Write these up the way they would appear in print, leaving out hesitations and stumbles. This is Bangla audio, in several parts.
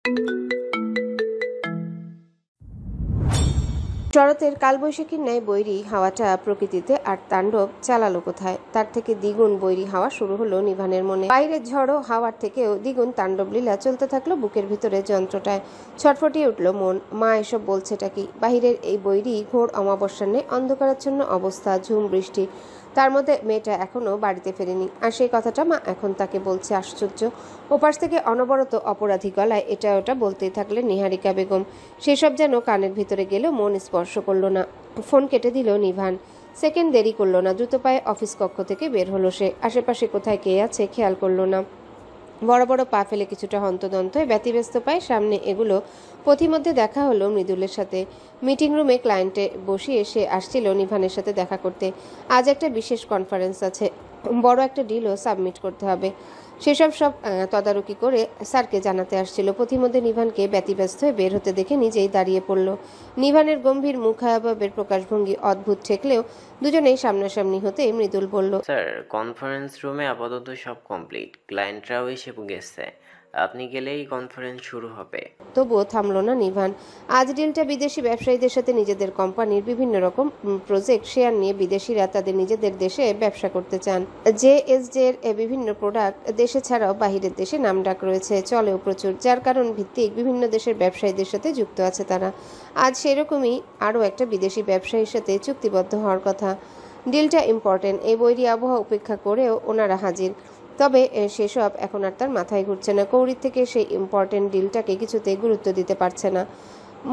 শরতের কালবৈশাখীর ন্যায় বৈরী হাওয়াটা প্রকৃতিতে আর তাণ্ডব চালালো কোথায়? তার থেকে দ্বিগুণ বৈরী হাওয়া শুরু হলো নিভানের মনে। বাইরের ঝড়ো হাওয়ার থেকেও দ্বিগুণ তাণ্ডব লীলা চলতে থাকলো বুকের ভিতরে যন্ত্রটায়। ছটফটিয়ে উঠল মন। মা এসব বলছেটা কি? বাহিরের এই বৈরী ঘোর অমাবস্যার নেই অন্ধকারাচ্ছন্ন অবস্থা, ঝুম বৃষ্টি, তার মধ্যে মেয়েটা এখনো বাড়িতে ফেরেনি। আর সেই কথাটা মা এখন তাকে বলছে। আশ্চর্য! ওপাশ থেকে অনবরত অপরাধী গলায় এটা ওটা বলতেই থাকলেন নিহারিকা বেগম। সেসব যেন কানের ভিতরে গেলেও মন স্পর্শ করলো না। ফোন কেটে দিল নিভান। সেকেন্ড দেরি করলো না, দ্রুত পায়ে অফিস কক্ষ থেকে বের হলো সে। আশেপাশে কোথায় কে আছে খেয়াল করলো না। বড় বড় পা ফেলে কিছুটা হন্তদন্ত হয়ে ব্যতিব্যস্ত পায় সামনে এগুলো। পথিমধ্যে দেখা হলো মৃদুলের সাথে। মিটিং রুমে ক্লায়েন্টে বসিয়ে সে আসছিল নিভানের সাথে দেখা করতে। আজ একটা বিশেষ কনফারেন্স আছে, বড় একটা ডিলও সাবমিট করতে হবে। সেসব তদারকি করে স্যারকে জানাতে আসছিল। পথিমধ্যে নিভানকে ব্যতিব্যস্ত হয়ে বের হতে দেখে নিজেই দাঁড়িয়ে পড়ল। নিভানের গম্ভীর মুখাভাবের প্রকাশভঙ্গি অদ্ভুত ঠেকলেও দুজনেই সামনাসামনি হতে মৃদুল বলল, স্যার, কনফারেন্স রুমে আপাতত সব কমপ্লিট, ক্লায়েন্টরাও এসে গেছে, আপনি গেলেই কনফারেন্স শুরু হবে। তবুও থামল না নিভান। আজ ডিলটা বিদেশি ব্যবসায়ীদের সাথে নিজেদের কোম্পানির বিভিন্ন রকম প্রজেক্ট শেয়ার নিয়ে বিদেশিরা তাদের নিজেদের দেশে ব্যবসা করতে চান। জেএসডি এর বিভিন্ন প্রোডাক্ট দেশে ছাড়াও বাহিরের দেশে নামডাক রয়েছে, চলেও প্রচুর, যার কারণ ভিত্তিক বিভিন্ন দেশের ব্যবসায়ীদের সাথে যুক্ত আছে তারা। আজ সেরকমই আরও একটা বিদেশি ব্যবসায়ীর সাথে চুক্তিবদ্ধ হওয়ার কথা। ডিলটা ইম্পর্টেন্ট। এই বৈরী আবহাওয়া উপেক্ষা করেও ওনারা হাজির। তবে সেসব এখন আর তার মাথায় ঘুরছে না। কৌড়ির থেকে সেই ইম্পর্টেন্ট ডিলটাকে কিছুতেই গুরুত্ব দিতে পারছে না,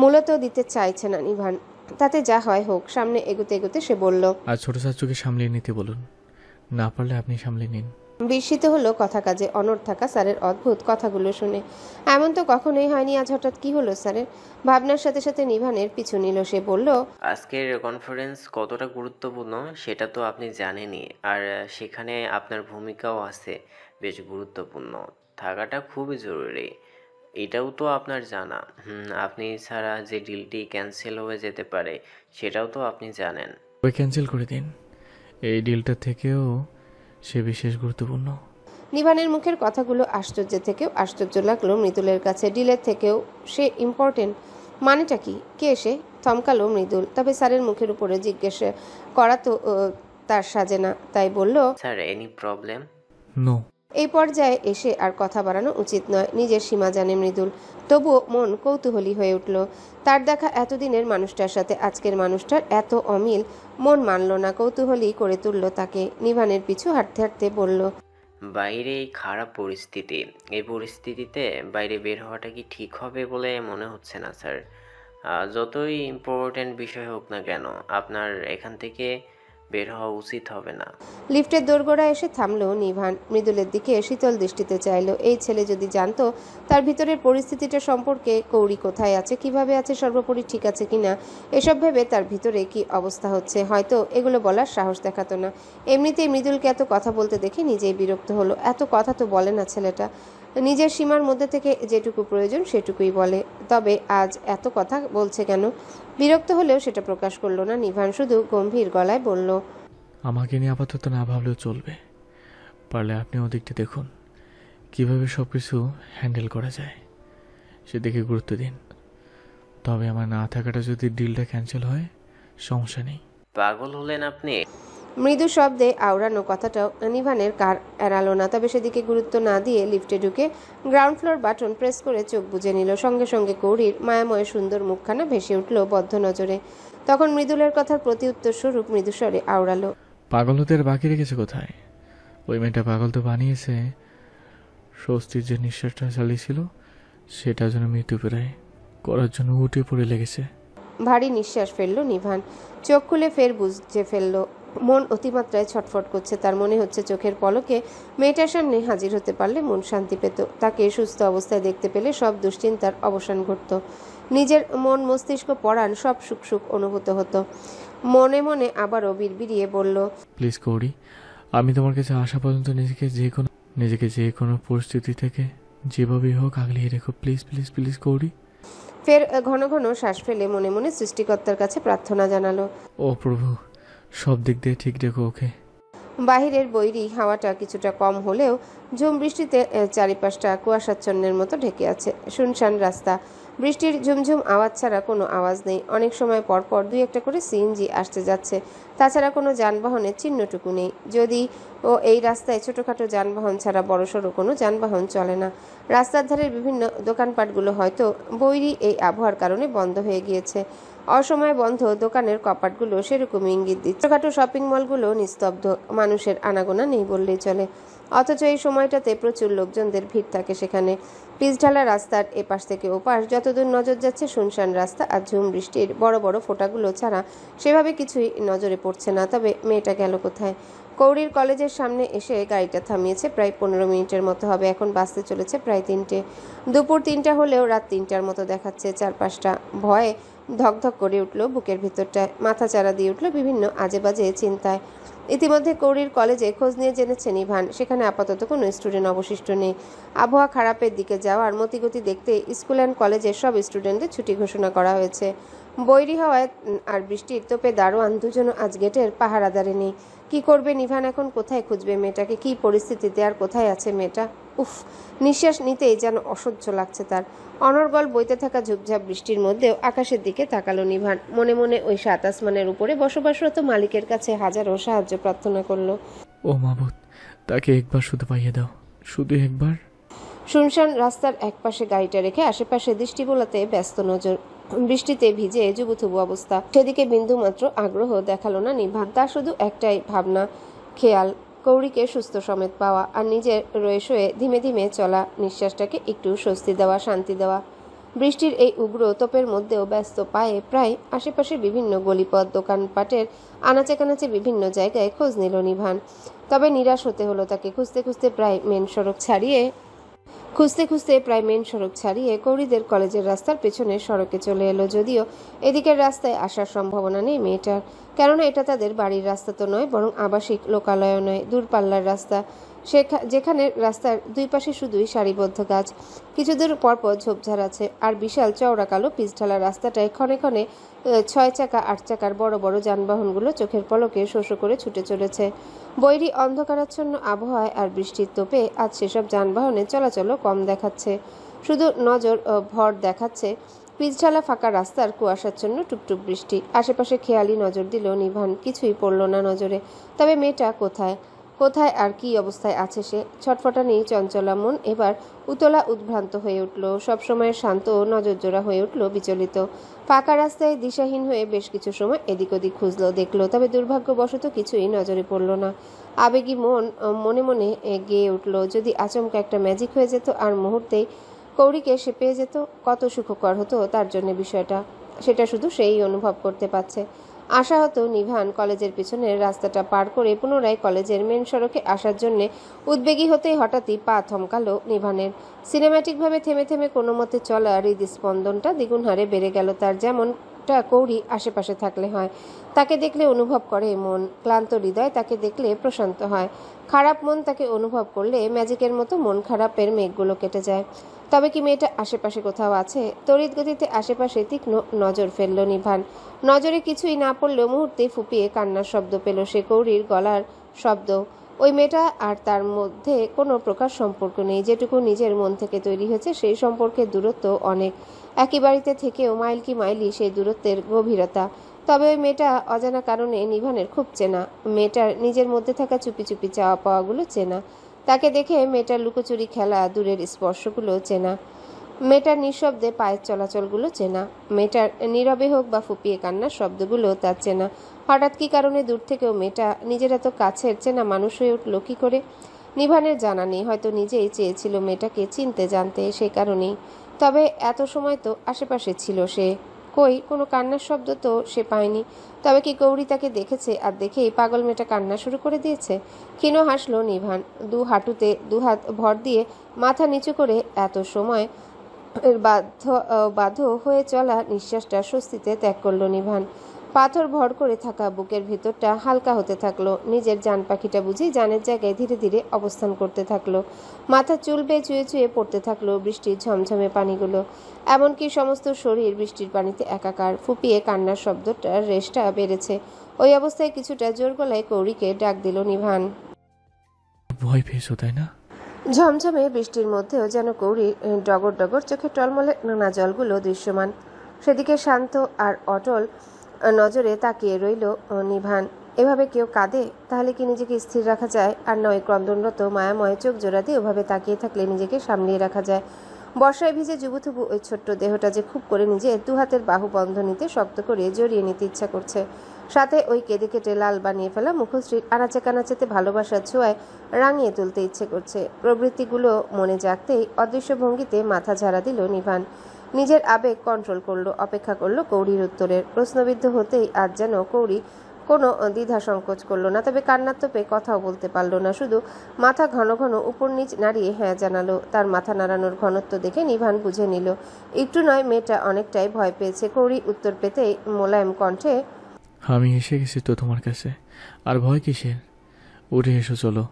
মূলত দিতে চাইছে না নিভান। তাতে যা হয় হোক। সামনে এগোতে এগোতে সে বলল, আর ছোট চাচুকে সামলিয়ে নিতে বলুন, না পারলে আপনি সামলে নিন। বিস্মিত হলো কথা কাজে অনড় থাকা স্যারের অদ্ভুত কথাগুলো শুনে। এমন তো কখনোই হয়নি, আজ হঠাৎ কি হলো স্যারের? ভাবনার সাথে সাথে নিভানের পিছু নিল সে। বলল, আজকের কনফারেন্স কতটা গুরুত্বপূর্ণ সেটা তো আপনি জানেনই, আর সেখানে আপনার ভূমিকাও আছে বেশ গুরুত্বপূর্ণ, থাকাটা খুবই জরুরি, এটাও তো আপনার জানা। আপনি ছাড়া যে ডিলটি ক্যান্সেল হয়ে যেতে পারে সেটাও তো আপনি জানেন। ওই ক্যান্সেল করে দিন, এই ডিলটা থেকেও সে বিশেষ গুরুত্বপূর্ণ। নিভানের মুখের কথাগুলো আশ্চর্যের থেকেও আশ্চর্য লাগলো মৃদুলের কাছে। ডিলের থেকেও সে ইম্পর্টেন্ট মানেটা কি? কে সে? থমকালো মৃদুল। তবে স্যারের মুখের উপরে জিজ্ঞেস করা তো তার সাজে না, তাই বলল, স্যার, এনি প্রবলেম? নো। এই পর্যায়ে এসে আর কথা বাড়ানো উচিত নয়। নিজের সীমা জানে মৃদুল। তবুও মন কৌতূহলী হয়ে উঠল। তার দেখা এতদিনের মানুষটার সাথে আজকের মানুষটার এত অমিল। মন মানল না, কৌতূহলী করে তুলল তাকে। নিভানের পিছু হাঁটতে হাঁটতে বলল, বাইরে এই খারাপ পরিস্থিতি, এই পরিস্থিতিতে বাইরে বের হওয়াটা কি ঠিক হবে বলে মনে হচ্ছে না স্যার। যতই ইম্পর্ট্যান্ট বিষয় হোক না কেন, আপনার এখান থেকে বের হওয়া উচিত হবে না। লিফটের দোরগোড়ায় এসে থামলো নিভান। মৃদুলের দিকে শীতল দৃষ্টিতে চাইল। এই ছেলে যদি জানতো তার ভিতরের পরিস্থিতিটা সম্পর্কে, কৌড়ি কোথায় আছে, কিভাবে আছে, সর্বোপরি ঠিক আছে কিনা, এসব ভেবে তার ভিতরে কি অবস্থা হচ্ছে, হয়তো এগুলো বলার সাহস দেখাতো না। এমনিতেই মৃদুলকে এত কথা বলতে দেখে নিজেই বিরক্ত হলো। এত কথা তো বলে না ছেলেটা, নিজের সীমার মধ্যে থেকে যেটুকু প্রয়োজন সেটুকুই বলে। তবে আজ এত কথা বলছে কেন? বিরক্ত হলেও সেটা প্রকাশ করলো না নিভান, শুধু গম্ভীর গলায় বলল, আমাকে নিয়ে আপাতত না ভাবলেও চলবে, পারলে আপনি ওদিকটা দেখুন কিভাবে সব কিছু হ্যান্ডেল করা যায়, সেদিকে গুরুত্ব দিন। তবে আমার না থাকাটা যদি ডিলটা ক্যান্সেল হয় সমস্যা নেই। পাগল হলেন আপনি? মৃদু শব্দে আওড়ানো কথাটাও নিভানের কার এড়ালো না। তবে সেদিকে গুরুত্ব না দিয়ে লিফটে ঢুকে গ্রাউন্ড ফ্লোর বাটন প্রেস করে চোখ বুজে নিল। সঙ্গে সঙ্গে কৌড়ির মায়াময় সুন্দর মুখখানা ভেসে উঠল বদ্ধ নজরে। তখন মৃদুলের কথার প্রতি উত্তর স্বরূপ মৃদুস্বরে আওড়ালো, পাগল হতে আর বাকি রেখেছে কোথায়? ওই মেয়েটা পাগল তো বানিয়েছে, স্বস্তির যে নিঃশ্বাসটা চালিয়েছিল সেটা যেন মৃত্যু প্রায় করার জন্য উঠে পড়ে লেগেছে। ভারী নিঃশ্বাস ফেলল নিভান। চোখ খুলে ফের বুঝে ফেলল। মন অতিমাত্রায় ছটফট করছে তার। মনে হচ্ছে চোখের পলকে মেয়েটার সামনে হাজির হতে পারলে মন শান্তি পেত। তাকে সুস্থ অবস্থায় দেখতে পেলে সব দুশ্চিন্তার অবসান ঘটত। নিজের মন মস্তিষ্ক পরাণ সব সুখ সুখ অনুভূত হতো। মনে মনে আবারও বিড়বিড়িয়ে বলল, প্লিজ কৌড়ি, আমি তোমার কাছে আসা পর্যন্ত নিজেকে যে কোনো পরিস্থিতি থেকে যেভাবেই হোক আগলিয়ে রেখো, প্লিজ প্লিজ প্লিজ কৌড়ি। ফের ঘন ঘন শ্বাস ফেলে মনে মনে সৃষ্টিকর্তার কাছে প্রার্থনা জানালো, ও প্রভু, সব দিক দিয়ে ঠিক রেখো ওকে। বাহিরের বৈরী হাওয়াটা কিছুটা কম হলেও ঝুম বৃষ্টিতে চারিপাশটা কুয়াশাচ্ছন্নের মতো ঢেকে আছে। শুনশান রাস্তা, বৃষ্টির ঝুমঝুম আওয়াজ ছাড়া কোনো আওয়াজ নেই। অনেক সময় পরপর দুই একটা করে সিএনজি আসতে যাচ্ছে, তাছাড়া কোনো যানবাহনের চিহ্নটুকু নেই। যদি এই রাস্তায় ছোটোখাটো যানবাহন ছাড়া বড়সড় কোনো যানবাহন চলে না। রাস্তার ধারের বিভিন্ন দোকানপাটগুলো হয়তো বৈরী এই আবহাওয়ার কারণে বন্ধ হয়ে গিয়েছে। অসময়ে বন্ধ দোকানের কপাটগুলো সেরকম ইঙ্গিত দিচ্ছে। ছোটখাটো শপিং মলগুলো নিস্তব্ধ, মানুষের আনাগোনা নেই বললেই চলে। অথচ এই সময়টাতে প্রচুর লোকজনদের ভিড় থাকে সেখানে। পিচঢালা রাস্তার এপাশ থেকে ওপাশ যতদূর নজর যাচ্ছে শুনশান রাস্তা আর ঝুম বৃষ্টির বড় বড় ফোঁটাগুলো ছাড়া সেভাবে কিছুই নজরে পড়ছে না। তবে মেয়েটা গেল কোথায়? কৌড়ির কলেজের সামনে এসে গাড়িটা থামিয়েছে। প্রায় 15 মিনিটের মতো হবে। এখন বাজতে চলেছে প্রায় 3টে। দুপুর 3টা হলেও রাত 3টার মতো দেখাচ্ছে চারপাশটা। ভয়ে ধকধক করে উঠল বুকের ভিতরটায়, মাথা চারা দিয়ে উঠল বিভিন্ন আজে বাজে চিন্তায়। ইতিমধ্যে কৌড়ির কলেজে খোঁজ নিয়ে জেনেছে নিভান সেখানে আপাতত কোনো স্টুডেন্ট অবশিষ্ট নেই। আবহাওয়া খারাপের দিকে যাওয়ার মতিগতি দেখতে স্কুল অ্যান্ড কলেজের সব স্টুডেন্টদের ছুটি ঘোষণা করা হয়েছে। বৈরী হওয়ায় আর বৃষ্টির তোপে দারোয়ান দুজনও আজ গেটের পাহারাদারে নেই। কি করবে নিভান এখন? কোথায় খুঁজবে মেয়েটাকে? কি পরিস্থিতিতে আর কোথায় আছে মেয়েটা? উফ, নিঃশ্বাস নিতেই যেন অসহ্য লাগছে তার। অনর্গল বইতে থাকা ঝুপঝাপ বৃষ্টির মধ্যেও আকাশের দিকে তাকালো নিভান। মনে মনে ওই সাত আসমানের উপরে বসবাসরত মালিকের কাছে হাজারো সাহায্য প্রার্থনা করলো। ও মাবুদ, তাকে একবার শুধু পাইয়ে দাও, শুধু একবার। শুনশান রাস্তার একপাশে গাড়িটা রেখে আশেপাশে দৃষ্টি বোলাতে ব্যস্ত নজর। বৃষ্টিতে ভিজে জুবুথুবু অবস্থা। সেদিকে বিন্দুমাত্র আগ্রহ দেখালো না নিভান। তার শুধু একটাই ভাবনা, খেয়াল, কৌড়িকে সুস্থ সমেত পাওয়া আর নিজের রয়ে শোয়ে ধীমে ধীমে চলা নিঃশ্বাসটাকে একটু স্বস্তি দেওয়া, শান্তি দেওয়া। বৃষ্টির এই উগ্র তোপের মধ্যেও ব্যস্ত পায়ে প্রায় আশেপাশের বিভিন্ন গলিপথ, দোকানপাটের আনাচে কানাচে বিভিন্ন জায়গায় খোঁজ নিল নিভান। তবে নিরাশ হতে হলো তাকে। খুঁজতে খুঁজতে প্রায় মেন সড়ক ছাড়িয়ে কৌড়িদের কলেজের রাস্তার পেছনের সড়কে চলে এলো। যদিও এদিকের রাস্তায় আসার সম্ভাবনা নেই মেয়েটার, কেননা এটা তাদের বাড়ির রাস্তা তো নয়, বরং আবাসিক লোকালয় নয়, দূরপাল্লার রাস্তা, যেখানে রাস্তার দুই পাশে শুধুই সারিবদ্ধ গাছ। কিছু দূর পরপর ঝোপঝাড় আছে আর বিশাল চওড়া কালো পিচঢালা রাস্তাটায় ক্ষণে ক্ষণে 6 চাকা 8 চাকার বড় বড় যানবাহনগুলো চোখের পলকে শো শো করে ছুটে চলেছে। বৈরী অন্ধকারাচ্ছন্ন আবহাওয়ায় আর বৃষ্টির তোপে আজ সেসব যানবাহনের চলাচলও কম দেখাচ্ছে। শুধু নজর ভর দেখাচ্ছে পিচঢালা ফাঁকা রাস্তার কুয়াশাচ্ছন্ন টুপটুপ বৃষ্টি। আশেপাশে খেয়ালি নজর দিল নিভান, কিছুই পড়ল না নজরে। তবে মেয়েটা কোথায় আর কি অবস্থায় আছে সে? ছটফটানি চঞ্চলা মন এবার উতলা উদ্ভ্রান্ত হয়ে উঠল। সবসময়ের শান্ত নজরজোড়া হয়ে উঠল বিচলিত। ফাঁকা রাস্তায় দিশাহীন হয়ে বেশ কিছু সময় এদিক ওদিক খুঁজলো, দেখলো, তবে দুর্ভাগ্যবশত কিছুই নজরে পড়ল না। আবেগী মনে মনে গেয়ে উঠল, যদি আচমকা একটা ম্যাজিক হয়ে যেত আর মুহূর্তেই কৌড়িকে সে পেয়ে যেত, কত সুখকর হতো তার জন্য বিষয়টা। সেটা শুধু সেই অনুভব করতে পারছে। আশাহত নিভান কলেজের পিছনের রাস্তাটা পার করে পুনরায় কলেজের মেন সড়কে আসার জন্য উদ্বেগী হতেই হঠাৎই পা থমকালো নিভানের। সিনেম্যাটিকভাবে থেমে থেমে কোনো মতে চলা হৃদস্পন্দনটা দ্বিগুণ হারে বেড়ে গেল তার। যেমনটা কৌড়ি আশেপাশে থাকলে হয়, তাকে দেখলে অনুভব করে মন। ক্লান্ত হৃদয় তাকে দেখলে প্রশান্ত হয়। খারাপ মন তাকে অনুভব করলে ম্যাজিকের মতো মন খারাপের মেঘগুলো কেটে যায়। তবে কি মেয়েটা আশেপাশে কোথাও আছে? তড়িৎ গতিতে আশেপাশে তীক্ষ্ণ নজর ফেলল নিভান। নজরে কিছুই না পড়লেও মুহূর্তে ফুপিয়ে কান্নার শব্দ পেল সে, কৌড়ির গলার শব্দ। ওই মেয়েটা আর তার মধ্যে কোনো প্রকার সম্পর্ক নেই। যেটুকু নিজের মন থেকে তৈরি হয়েছে সেই সম্পর্কের দূরত্ব অনেক। একই বাড়িতে থেকেও মাইল কি মাইলই সেই দূরত্বের গভীরতা। তবে ওই মেয়েটা অজানা কারণে নিভানের খুব চেনা। মেয়েটার নিজের মধ্যে থাকা চুপি চুপি চাওয়া পাওয়াগুলো চেনা। তাকে দেখে মেয়েটার লুকোচুরি খেলা, দূরের স্পর্শগুলো চেনা। মেয়েটার নিঃশব্দে পায়ের চলাচলগুলো চেনা। মেয়েটার নীরবে হোক বা ফুপিয়ে কান্নার শব্দগুলো তার চেনা। হঠাৎ কি কারণে দূর থেকেও মেয়েটা নিজের এত কাছের চেনা মানুষ হয়ে উঠল কী করে? নিভানের জানা নেই। হয়তো নিজেই চেয়েছিল মেয়েটাকে চিনতে জানতে, সেই কারণেই। তবে এত সময় তো আশেপাশে ছিল সে। কই কোনো কান্নার শব্দ তো সে পায়নি। তবে কি কৌড়ি তাকে দেখেছে আর দেখেই পাগল মেয়েটা কান্না শুরু করে দিয়েছে? ক্ষীণ হাসলো নিভান। হাঁটুতে হাত ভর দিয়ে মাথা নিচু করে এত সময় বাধ্য হয়ে চলা নিঃশ্বাসটা স্বস্তিতে ত্যাগ করলো নিভান। পাথর ভর করে থাকা বুকের ভিতরটা হালকা হতে থাকলো। নিজের জান পাখিটা বুঝি জানের জায়গায় ধীরে ধীরে অবস্থান করতে থাকলো। মাথা চুল বেয়ে চুয়ে চুয়ে পড়তে থাকলো বৃষ্টির ঝমঝমে পানিগুলো। এমনকি সমস্ত শরীর বৃষ্টির পানিতে একাকার। ফুপিয়ে কান্নার শব্দটার রেশটা বেড়েছে। ওই অবস্থায় কিছুটা জোর গলায় কৌরিকে ডাক দিল নিভান। ভয় পেয়েছো তাই না? ঝমঝমে বৃষ্টির মধ্যেও যেন কৌরির ডগর ডগর চোখে টলমলে নোনা জলগুলো দৃশ্যমান। সেদিকে শান্ত আর অটল নজরে তাকিয়ে রইল নিভান। এভাবে কেউ কাঁদে তাহলে কি নিজেকে স্থির রাখা যায়? আর নয় ক্রন্দনরত মায়াময় চোখ জোড়া দিয়ে ওভাবে তাকিয়ে থাকলে নিজেকে সামলিয়ে রাখা যায়? বর্ষায় ভিজে যুবুথুবু ওই ছোট্ট দেহটা যে খুব করে নিজের দু হাতের বাহু বন্ধ নিতে শক্ত করে জড়িয়ে নিতে ইচ্ছা করছে। সাথে ওই কেঁদে কেটে লাল বানিয়ে ফেলা মুখশ্রীর আনাচে কানাচেতে ভালোবাসার ছোঁয়ায় রাঙিয়ে তুলতে ইচ্ছে করছে। প্রবৃত্তিগুলো মনে জাগতেই অদৃশ্য ভঙ্গিতে মাথা ঝাড়া দিল নিভান। নিজের আবেগ কন্ট্রোল করলো, অপেক্ষা করলো কৌরির উত্তরের। প্রশ্নবিদ্ধ হতেই আজ যেন কৌরি কোনো দ্বিধা সংকোচ করলো না, তবে কান্নার তোপে কথাও বলতে পারলো না। শুধু মাথা ঘন ঘন উপর নিচ নাড়িয়ে হ্যাঁ জানালো। তার মাথা নাড়ানোর ঘনত্ব দেখে নিভান বুঝে নিল একটু নয় মেয়েটা অনেকটাই ভয় পেয়েছে। কৌরি উত্তর পেতেই মোলায়েম কণ্ঠে, আমি এসে গেছি তো তোমার কাছে, আর ভয় কিসের? উঠে এসো, চলো।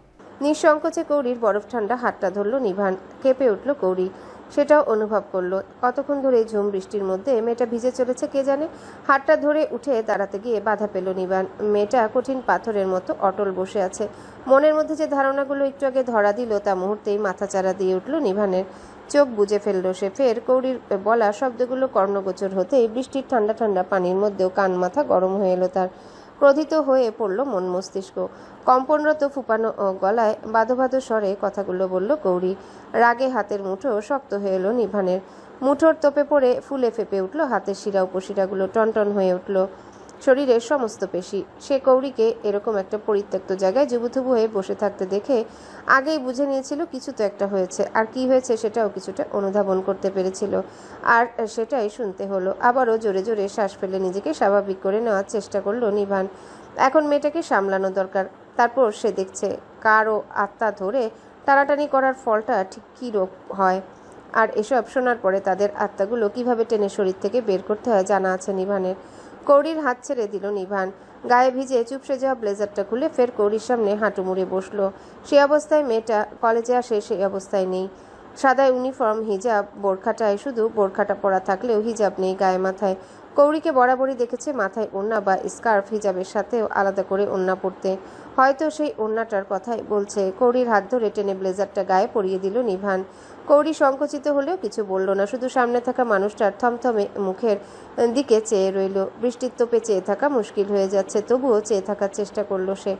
নিঃসংকোচে কৌরির বরফ ঠান্ডা হাতটা ধরল নিভান। কেঁপে উঠল কৌরি, সেটাও অনুভব করলো। কতক্ষণ ধরে ঝুম বৃষ্টির মধ্যে মেয়েটা ভিজে চলেছে কে জানে। হাতটা ধরে উঠে দাঁড়াতে গিয়ে বাধা পেল নিভান। মেয়েটা কঠিন পাথরের মতো অটল বসে আছে। মনের মধ্যে যে ধারণাগুলো একটু আগে ধরা দিল তা মুহূর্তেই মাথাচাড়া দিয়ে উঠল নিভানের। চোখ বুজে ফেলল সে। ফের কৌরির বলা শব্দগুলো কর্ণগোচর হতেই বৃষ্টির ঠান্ডা ঠান্ডা পানির মধ্যেও কান মাথা গরম হয়ে এলো তার। ক্রোধিত হয়ে পড়ল মন মস্তিষ্ক। কম্পনরত ফুপানো গলায় বাঁধো বাঁধো স্বরে কথাগুলো বলল কৌরি। রাগে হাতের মুঠো শক্ত হয়ে এলো নিভানের। মুঠোর তোপে পড়ে ফুলে ফেপে উঠল হাতের শিরা উপশিরাগুলো, টনটন হয়ে উঠল শরীরের সমস্ত পেশি। সে কৌরিকে এরকম একটা পরিত্যক্ত জায়গায় জুবুথুবু হয়ে বসে থাকতে দেখে আগেই বুঝে নিয়েছিল কিছু তো একটা হয়েছে। আর কি হয়েছে সেটাও কিছুটা অনুধাবন করতে পেরেছিল। আর সেটাই শুনতে হলো। আবারও জোরে জোরে শ্বাস ফেলে নিজেকে স্বাভাবিক করে নেওয়ার চেষ্টা করলো নিভান। এখন মেয়েটাকে সামলানো দরকার। তারপর সে দেখছে কারো আত্মা ধরে টানাটানি করার ফলটা ঠিক কী রূপ হয়। আর এসব শোনার পরে তাদের আত্মাগুলো কিভাবে টেনে শরীর থেকে বের করতে হয় জানা আছে নিভানের। কৌরির হাত ছেড়ে দিল নিভান। গায়ে ভিজে চুপসে যাওয়া ব্লেজারটা খুলে ফের কৌরির সামনে হাঁটু মুড়ে বসলো। সে অবস্থায় মেয়েটা কলেজে আসে সেই অবস্থায় নেই। সাদা ইউনিফর্ম, হিজাব, বোরখাটায় শুধু বোরখাটা পরা থাকলেও হিজাব নেই গায়ে মাথায়। কৌরিকে বরাবরই দেখেছে মাথায় ওড়না বা স্কার্ফ, হিজাবের সাথেও আলাদা করে ওড়না পরতে। হয়তো সেই ওড়নাটার কথাই বলছে। কৌরির হাত ধরে টেনে ব্লেজারটা গায়ে পরিয়ে দিল নিভান। কৌরি সংকুচিত হলেও কিছু বলল না, শুধু সামনে থাকা মানুষটার থমথমে মুখের দিকে চেয়ে রইল। বৃষ্টির তোপে চেয়ে থাকা মুশকিল হয়ে যাচ্ছে, তবুও চেয়ে থাকার চেষ্টা করলো সে।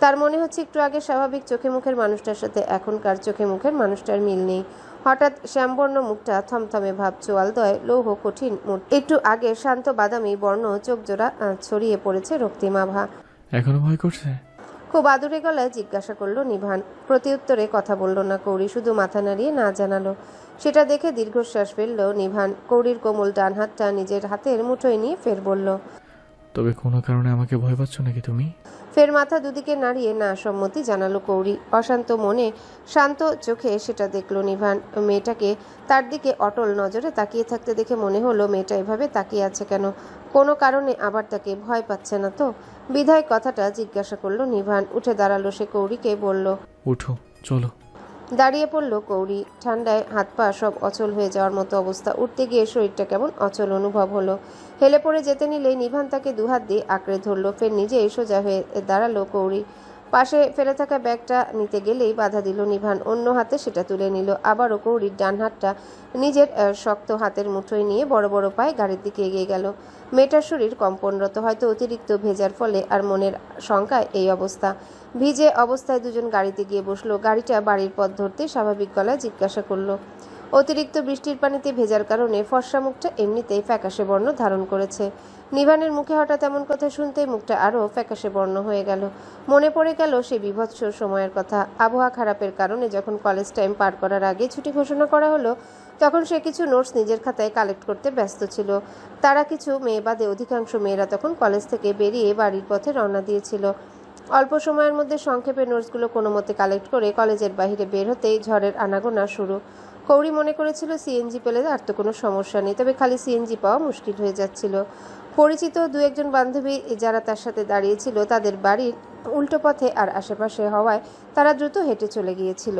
তার মনে হচ্ছে একটু আগে স্বাভাবিক চোখে মুখের মানুষটার সাথে এখনকার চোখে মুখের মানুষটার মিল নেই। হঠাৎ শ্যামবর্ণ মুখটা থমথমে ভাব, চোয়ালদয় লৌহ কঠিন মুখ, একটু আগে শান্ত বাদামি বর্ণ চোখ জোড়া ছড়িয়ে পড়েছে রক্তিমাভা। এখনো ভয় করছে? খুব আদুরে গলায় জিজ্ঞাসা করলো নিভান। প্রতিউত্তরে কথা বলল না কৌরি, শুধু মাথা নাড়িয়ে না জানালো। সেটা দেখে দীর্ঘশ্বাস ফেলল নিভান। কৌরির কোমল ডান হাতটা নিজের হাতের মুঠোয় নিয়ে ফের বলল, তবে কোনো কারণে আমাকে ভয় পাচ্ছ নাকি তুমি? ফের মাথা দুদিকে নাড়িয়ে না সম্মতি জানালো কৌরি। অশান্ত মনে শান্ত চোখে সেটা দেখল নিভান। মেয়েটাকে তার দিকে অটল নজরে তাকিয়ে থাকতে দেখে মনে হলো মেয়েটা এভাবে তাকিয়ে আছে কেন? কোনো কারণে আবার তাকে ভয় পাচ্ছে না তো? বিধায় কথাটা জিজ্ঞাসা করলো নিভান। উঠে দাঁড়ালো সে, কৌরিকে বলল, উঠো, চলো। দাঁড়িয়ে পড়ল কৌরি। ঠান্ডায় হাত পা সব অচল হয়ে যাওয়ার মতো অবস্থা। উঠতে গিয়ে শরীরটা কেমন অচল অনুভব হলো। হেলে পড়ে যেতে নিলেই নিভান তাকে দুহাত দিয়ে আঁকড়ে ধরল। ফের নিজেই সোজা হয়ে দাঁড়ালো কৌরি। পাশে ফেলে থাকা ব্যাগটা নিতে গেলেই বাধা দিল নিভান। অন্য হাতে সেটা তুলে নিল। আবারও কৌরির ডান হাতটা নিজের শক্ত হাতের মুঠোয় নিয়ে বড় বড় পায়ে গাড়ির দিকে এগিয়ে গেল। মেয়েটার শরীর কম্পনরত, হয়তো অতিরিক্ত ভেজার ফলে, আর মনের শঙ্কায় এই অবস্থা। ভিজে অবস্থায় দুজন গাড়িতে গিয়ে বসলো। গাড়িটা বাড়ির পথ ধরতে স্বাভাবিক গলায় জিজ্ঞাসা করলো, অতিরিক্ত বৃষ্টির পানিতে ভেজার কারণে ফর্সা মুখটা এমনিতেই ফ্যাকাশে বর্ণ ধারণ করেছে। নিভানের মুখে হঠাৎ এমন কথা শুনতেই মুখটা আরও ফ্যাকাশে বর্ণ হয়ে গেল। মনে পড়ে গেল সেই বিভৎস সময়ের কথা। আবহাওয়া খারাপের কারণে যখন কলেজ টাইম পার করার আগে ছুটি ঘোষণা করা হলো, তখন সে কিছু নোটস নিজের খাতায় কালেক্ট করতে ব্যস্ত ছিল। তারা কিছু মেয়ে বাদে অধিকাংশ মেয়েরা তখন কলেজ থেকে বেরিয়ে বাড়ির পথে রওনা দিয়েছিল। অল্প সময়ের মধ্যে সংক্ষেপে নোটসগুলো কোনো মতে কালেক্ট করে কলেজের বাইরে বের হতেই ঝড়ের আনাগোনা শুরু। কৌরি মনে করেছিল সিএনজি পেলে আর তো কোনো সমস্যা নেই, তবে খালি সিএনজি পাওয়া মুশকিল হয়ে যাচ্ছিল। পরিচিত দু একজন বান্ধবী যারা তার সাথে দাঁড়িয়েছিল তাদের বাড়ির উল্টো পথে আর আশেপাশে হওয়ায় তারা দ্রুত হেঁটে চলে গিয়েছিল।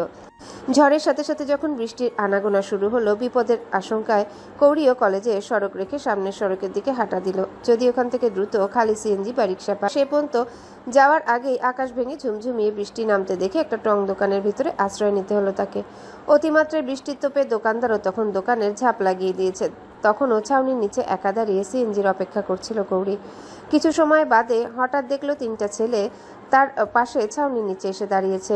ঝড়ের সাথে সাথে যখন বৃষ্টির আনাগোনা শুরু হলো, বিপদের আশঙ্কায় কৌরিও কলেজে সড়ক রেখে সামনের সড়কের দিকে হাঁটা দিল। যদি ওখান থেকে দ্রুত খালি সিএনজি বা রিক্সা পায়, সে পর্যন্ত যাওয়ার আগেই আকাশ ভেঙে ঝুমঝুমিয়ে বৃষ্টি নামতে দেখে একটা টং দোকানের ভিতরে আশ্রয় নিতে হলো তাকে। অতিমাত্রায় বৃষ্টির তোপে দোকানদারও তখন দোকানের ঝাঁপ লাগিয়ে দিয়েছে। তখনও ছাউনির নিচে একা দাঁড়িয়ে সিএনজির অপেক্ষা করছিল কৌরি। কিছু সময় বাদে হঠাৎ দেখলো তিনটা ছেলে তার পাশে ছাউনির নিচে এসে দাঁড়িয়েছে।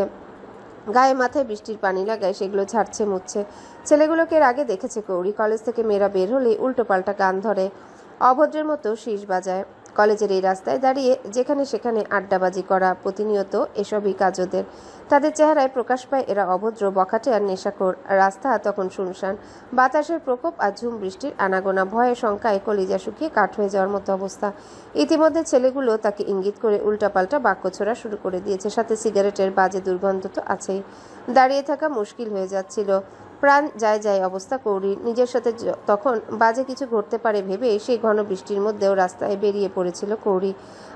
গায়ে মাথায় বৃষ্টির পানি লাগায় সেগুলো ঝাড়ছে মুছছে। ছেলেগুলোকে এর আগে দেখেছে কৌরি। কলেজ থেকে মেয়েরা বের হলেই উল্টোপাল্টা গান ধরে, অভদ্রের মতো শীষ বাজায়। কলেজের এই রাস্তায় দাঁড়িয়ে যেখানে সেখানে আড্ডাবাজি করা, প্রতিনিয়ত এসবই কাজ ওদের। তাদের চেহারায় প্রকাশ পায় এরা অভদ্র, বখাটে আর নেশাখোর। রাস্তা তখন শুনশান। বাতাসের প্রকোপ আর ঝুম বৃষ্টির আনাগোনা, ভয়ে শঙ্কায় কলিজা শুকিয়ে কাঠ হয়ে যাওয়ার মতো অবস্থা। ইতিমধ্যে ছেলেগুলো তাকে ইঙ্গিত করে উল্টাপাল্টা বাক্য ছোড়া শুরু করে দিয়েছে। সাথে সিগারেটের বাজে দুর্গন্ধ তো আছেই। দাঁড়িয়ে থাকা মুশকিল হয়ে যাচ্ছিল। প্রাণ যায় যায় অবস্থা কৌরির। নিজের সাথে তখন বাজে কিছু ঘটতে পারে ভেবে সেই ঘন বৃষ্টির মধ্যেও রাস্তায় বেরিয়ে পড়েছিল কৌরি।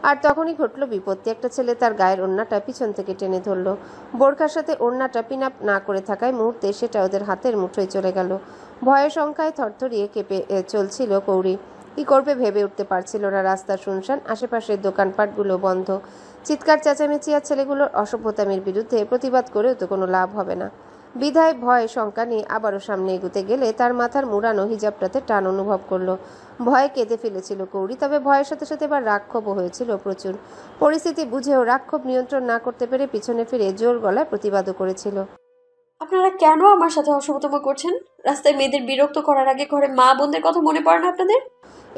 আর তখনই ঘটল বিপত্তি। একটা ছেলে তার গায়ের ওড়নাটা পিছন থেকে টেনে ধরলো। বোরখার সাথে ওড়নাটা পিন আপ না করে থাকায় মুহূর্তে সেটা ওদের হাতের মুঠোয় চলে গেল। ভয়ে শঙ্কায় থরথরিয়ে কেঁপে চলছিল কৌরি। কি করবে ভেবে উঠতে পারছিল না। রাস্তা শুনশান, আশেপাশের দোকানপাটগুলো বন্ধ। চিৎকার চেঁচামেচি আর ছেলেগুলোর অসভ্যতামির বিরুদ্ধে প্রতিবাদ করেও তো কোনো লাভ হবে না। বিধায় ভয় শঙ্কা নিয়ে আবারও সামনে এগুতে গেলে তার মাথার মুড়ানো হিজাবটাতে টান অনুভব করলো। ভয়ে কেঁদে ফেলেছিল কৌরি। তবে ভয়ের সাথে সাথে এবার রাক্ষোভও হয়েছিল প্রচুর। পরিস্থিতি বুঝেও রাক্ষোভ নিয়ন্ত্রণ না করতে পেরে পিছনে ফিরে জোর গলায় প্রতিবাদও করেছিল। আপনারা কেন আমার সাথে অসভ্যতম করছেন? রাস্তায় মেয়েদের বিরক্ত করার আগে ঘরে মা বোনদের কথা মনে পড়ে না আপনাদের?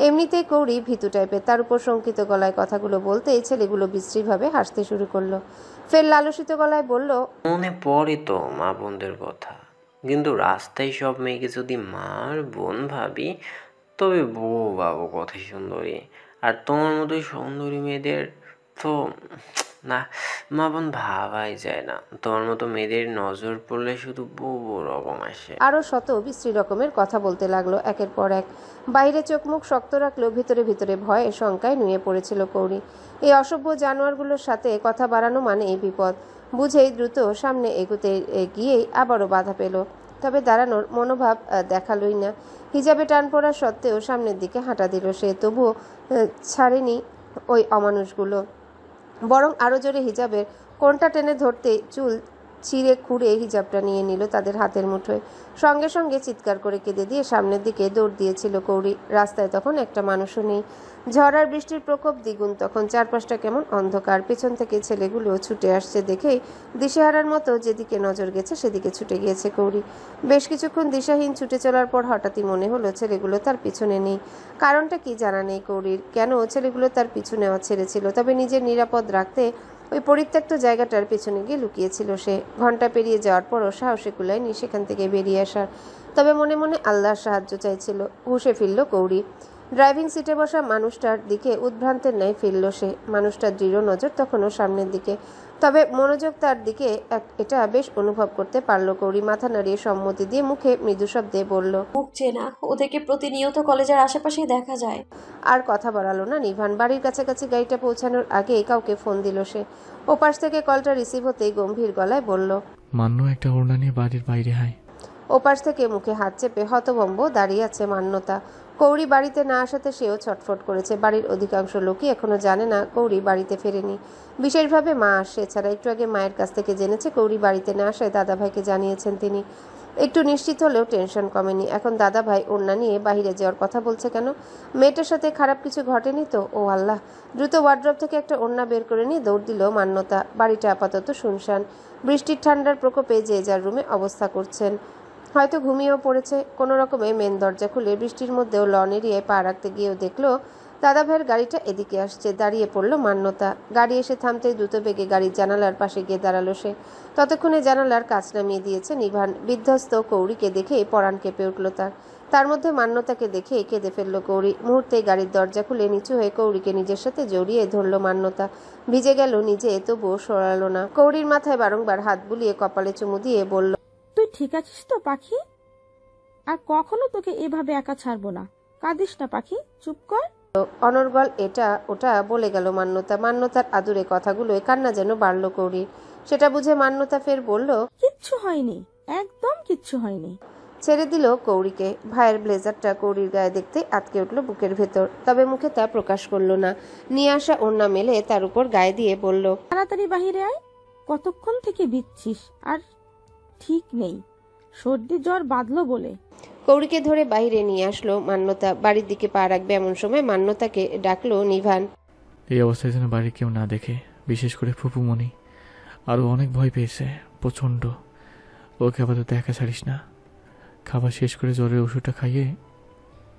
এমনিতেই কৌরি ভীতু টাইপের, তার উপর শঙ্কিত গলায় কথাগুলো বলতে এই ছেলেগুলো বিশ্রীভাবে হাসতে শুরু করলো। ফের লালসিত গলায় বলল, মনে পড়ে তো মা বোনদের কথা, কিন্তু রাস্তায় সব মেয়েকে যদি মার বোন ভাবি তবে বউ বাবু কত সুন্দরী। আর তোমার মতোই সুন্দরী মেয়েদের তো না, মা বোন ভাবাই যায় না। তোমার মতো মেয়েদের নজর পড়লে শুধু বউ বউ রকম আসে। আরও শত বিশ্রী রকমের কথা বলতে লাগলো একের পর এক। বাইরে চোখ মুখ শক্ত রাখলেও ভিতরে ভিতরে ভয়ে শঙ্কায় নুয়ে পড়েছিল কৌরি। এই অসভ্য জানোয়ারগুলোর সাথে কথা বাড়ানো মানে এই বিপদ বুঝেই দ্রুত সামনে এগুতে গিয়েই আবারও বাধা পেল। তবে দাঁড়ানোর মনোভাব দেখালোই না। হিজাবে টান পড়া সত্ত্বেও সামনের দিকে হাঁটা দিল সে। তবুও ছাড়েনি ওই অমানুষগুলো, বরং আরও জোরে হিজাবের কোনটা টেনে ধরতে চুল ছিঁড়ে খুঁড়ে হিজাবটা নিয়ে নিল তাদের হাতের মুঠোয়। সঙ্গে সঙ্গে চিৎকার করে কেঁদে দিয়ে সামনের দিকে দৌড় দিয়েছিল কৌরি। রাস্তায় তখন একটা মানুষও নেই। ঝড় আর বৃষ্টির প্রকোপ দ্বিগুণ। তখন চারপাশটা কেমন অন্ধকার। পেছন থেকে ছেলেগুলো ছুটে আসছে দেখেই দিশেহারার মতো যেদিকে নজর গেছে সেদিকে ছুটে গিয়েছে কৌরি। বেশ কিছুক্ষণ দিশাহীন ছুটে চলার পর হঠাৎই মনে হলো ছেলেগুলো তার পিছনে নেই। কারণটা কি জানা নেই কৌরির, কেন ছেলেগুলো তার পিছু নেওয়া ছেড়েছিল। তবে নিজের নিরাপদ রাখতে ওই পরিত্যক্ত জায়গাটার পেছনে গিয়ে লুকিয়েছিল সে। ঘন্টা পেরিয়ে যাওয়ার পরও সাহসে কুলায়নি সেখান থেকে বেরিয়ে আসার। তবে মনে মনে আল্লাহর সাহায্য চাইছিল। হুঁশে ফিরল কৌরি। ড্রাইভিং সিটে বসা মানুষটার দিকে উদ্ভ্রান্তের ন্যায় ফিরল সে। মানুষটার দৃঢ় নজর তখনও সামনের দিকে, তবে মনোযোগ তার দিকে এটা বেশ অনুভব করতে পারল কৌরি। মাথা নাড়িয়ে সম্মতি দিয়ে মুখে মৃদু শব্দে বলল, মুখ চেনা, ওদেরকে প্রতিনিয়ত কলেজের আশেপাশেই দেখা যায়। আর কথা বাড়ালো না নিভান। বাড়ির কাছাকাছি গাড়িটা পৌঁছানোর আগেই কাউকে ফোন দিল সে। ওপাশ থেকে কলটা রিসিভ হতেই গম্ভীর গলায় বলল, মান্য একটা ওড়না নিয়ে বাড়ির বাইরে হাই। ওপাশ থেকে মুখে হাত চেপে হতভম্ব দাঁড়িয়ে আছে মান্যতা। কৌরি বাড়িতে না আসাতে সেও ছটফট করেছে। বাড়ির অধিকাংশ লোকই এখনো জানে না কৌরি বাড়িতে ফেরেনি। বিশেষভাবে মা আসছে। এছাড়া একটু আগে মায়ের কাছ থেকে জেনেছে কৌরি বাড়িতে না আসায় দাদাভাইকে জানিয়েছেন তিনি। একটু নিশ্চিত হলেও টেনশন কমেনি। এখন দাদাভাই ওড়না নিয়ে বাইরে যাওয়ার কথা বলছে কেন? মেয়েটার সাথে খারাপ কিছু ঘটেনি তো? ও আল্লাহ! দ্রুত ওয়ার্ড্রপ থেকে একটা ওড়না বের করে নিয়ে দৌড় দিল মান্যতা। বাড়িটা আপাতত শুনশান। বৃষ্টির ঠান্ডার প্রকোপে যে যার রুমে অবস্থা করছেন। হয়তো ঘুমিয়েও পড়েছে। কোনো রকমে মেন দরজা খুলে বৃষ্টির মধ্যেও লন এরিয়ায় পা রাখতে গিয়েও দেখলো দাদাভাইয়ের গাড়িটা এদিকে আসছে। দাঁড়িয়ে পড়ল মান্যতা। গাড়ি এসে থামতেই দ্রুত বেগে গাড়ির জানালার পাশে গিয়ে দাঁড়ালো সে। ততক্ষণে জানালার কাচ নামিয়ে দিয়েছে নিভান। বিধ্বস্ত কৌরিকে দেখে পরাণ কেঁপে উঠল তার মধ্যে মান্যতাকে দেখে কেঁদে ফেলল কৌরি। মুহূর্তেই গাড়ির দরজা খুলে নিচু হয়ে কৌরিকে নিজের সাথে জড়িয়ে ধরল মান্যতা। ভিজে গেল নিজে, তবুও সরালো না। কৌরির মাথায় বারংবার হাত বুলিয়ে কপালে চুমু দিয়ে বলল, তুই ঠিক আছিস তো পাখি? আর কখনো তোকে এভাবে একা ছাড়বো না। কাঁদিস না পাখি, চুপ কর। অনর্গল এটা ওটা বলে গেল মান্যতা। মান্যতার আদুরে কথাগুলোয় কান্না যেন বাড়ল কৌরির। সেটা বুঝে মান্যতা ফের বলল, কিচ্ছু হয়নি, একদম কিচ্ছু হয়নি। ছেড়ে দিল কৌরিকে। ভাইয়ের ব্লেজারটা কৌরির গায়ে দেখতে আটকে উঠল বুকের ভেতর, তবে মুখে তা প্রকাশ করলো না। নিয়ে আসা ওড়না মেলে তার উপর গায়ে দিয়ে বলল, তাড়াতাড়ি বাহিরে আয়, কতক্ষণ থেকে বিচ্ছিস আর ঠিক নেই, সর্দি জ্বর বাঁধলো বলে। কৌরিকে ধরে বাইরে নিয়ে আসলো মান্যতা। বাড়ির দিকে পা রাখবে এমন সময় মান্যতাকে ডাকলো নিভান। এই অবস্থায় যেন বাড়ির কেউ না দেখে, বিশেষ করে ফুপুমণি। আরও অনেক ভয় পেয়েছে, প্রচণ্ড। ওকে আপাতত একা ছাড়িস না। খাবার শেষ করে জ্বরের ওষুধটা খাইয়ে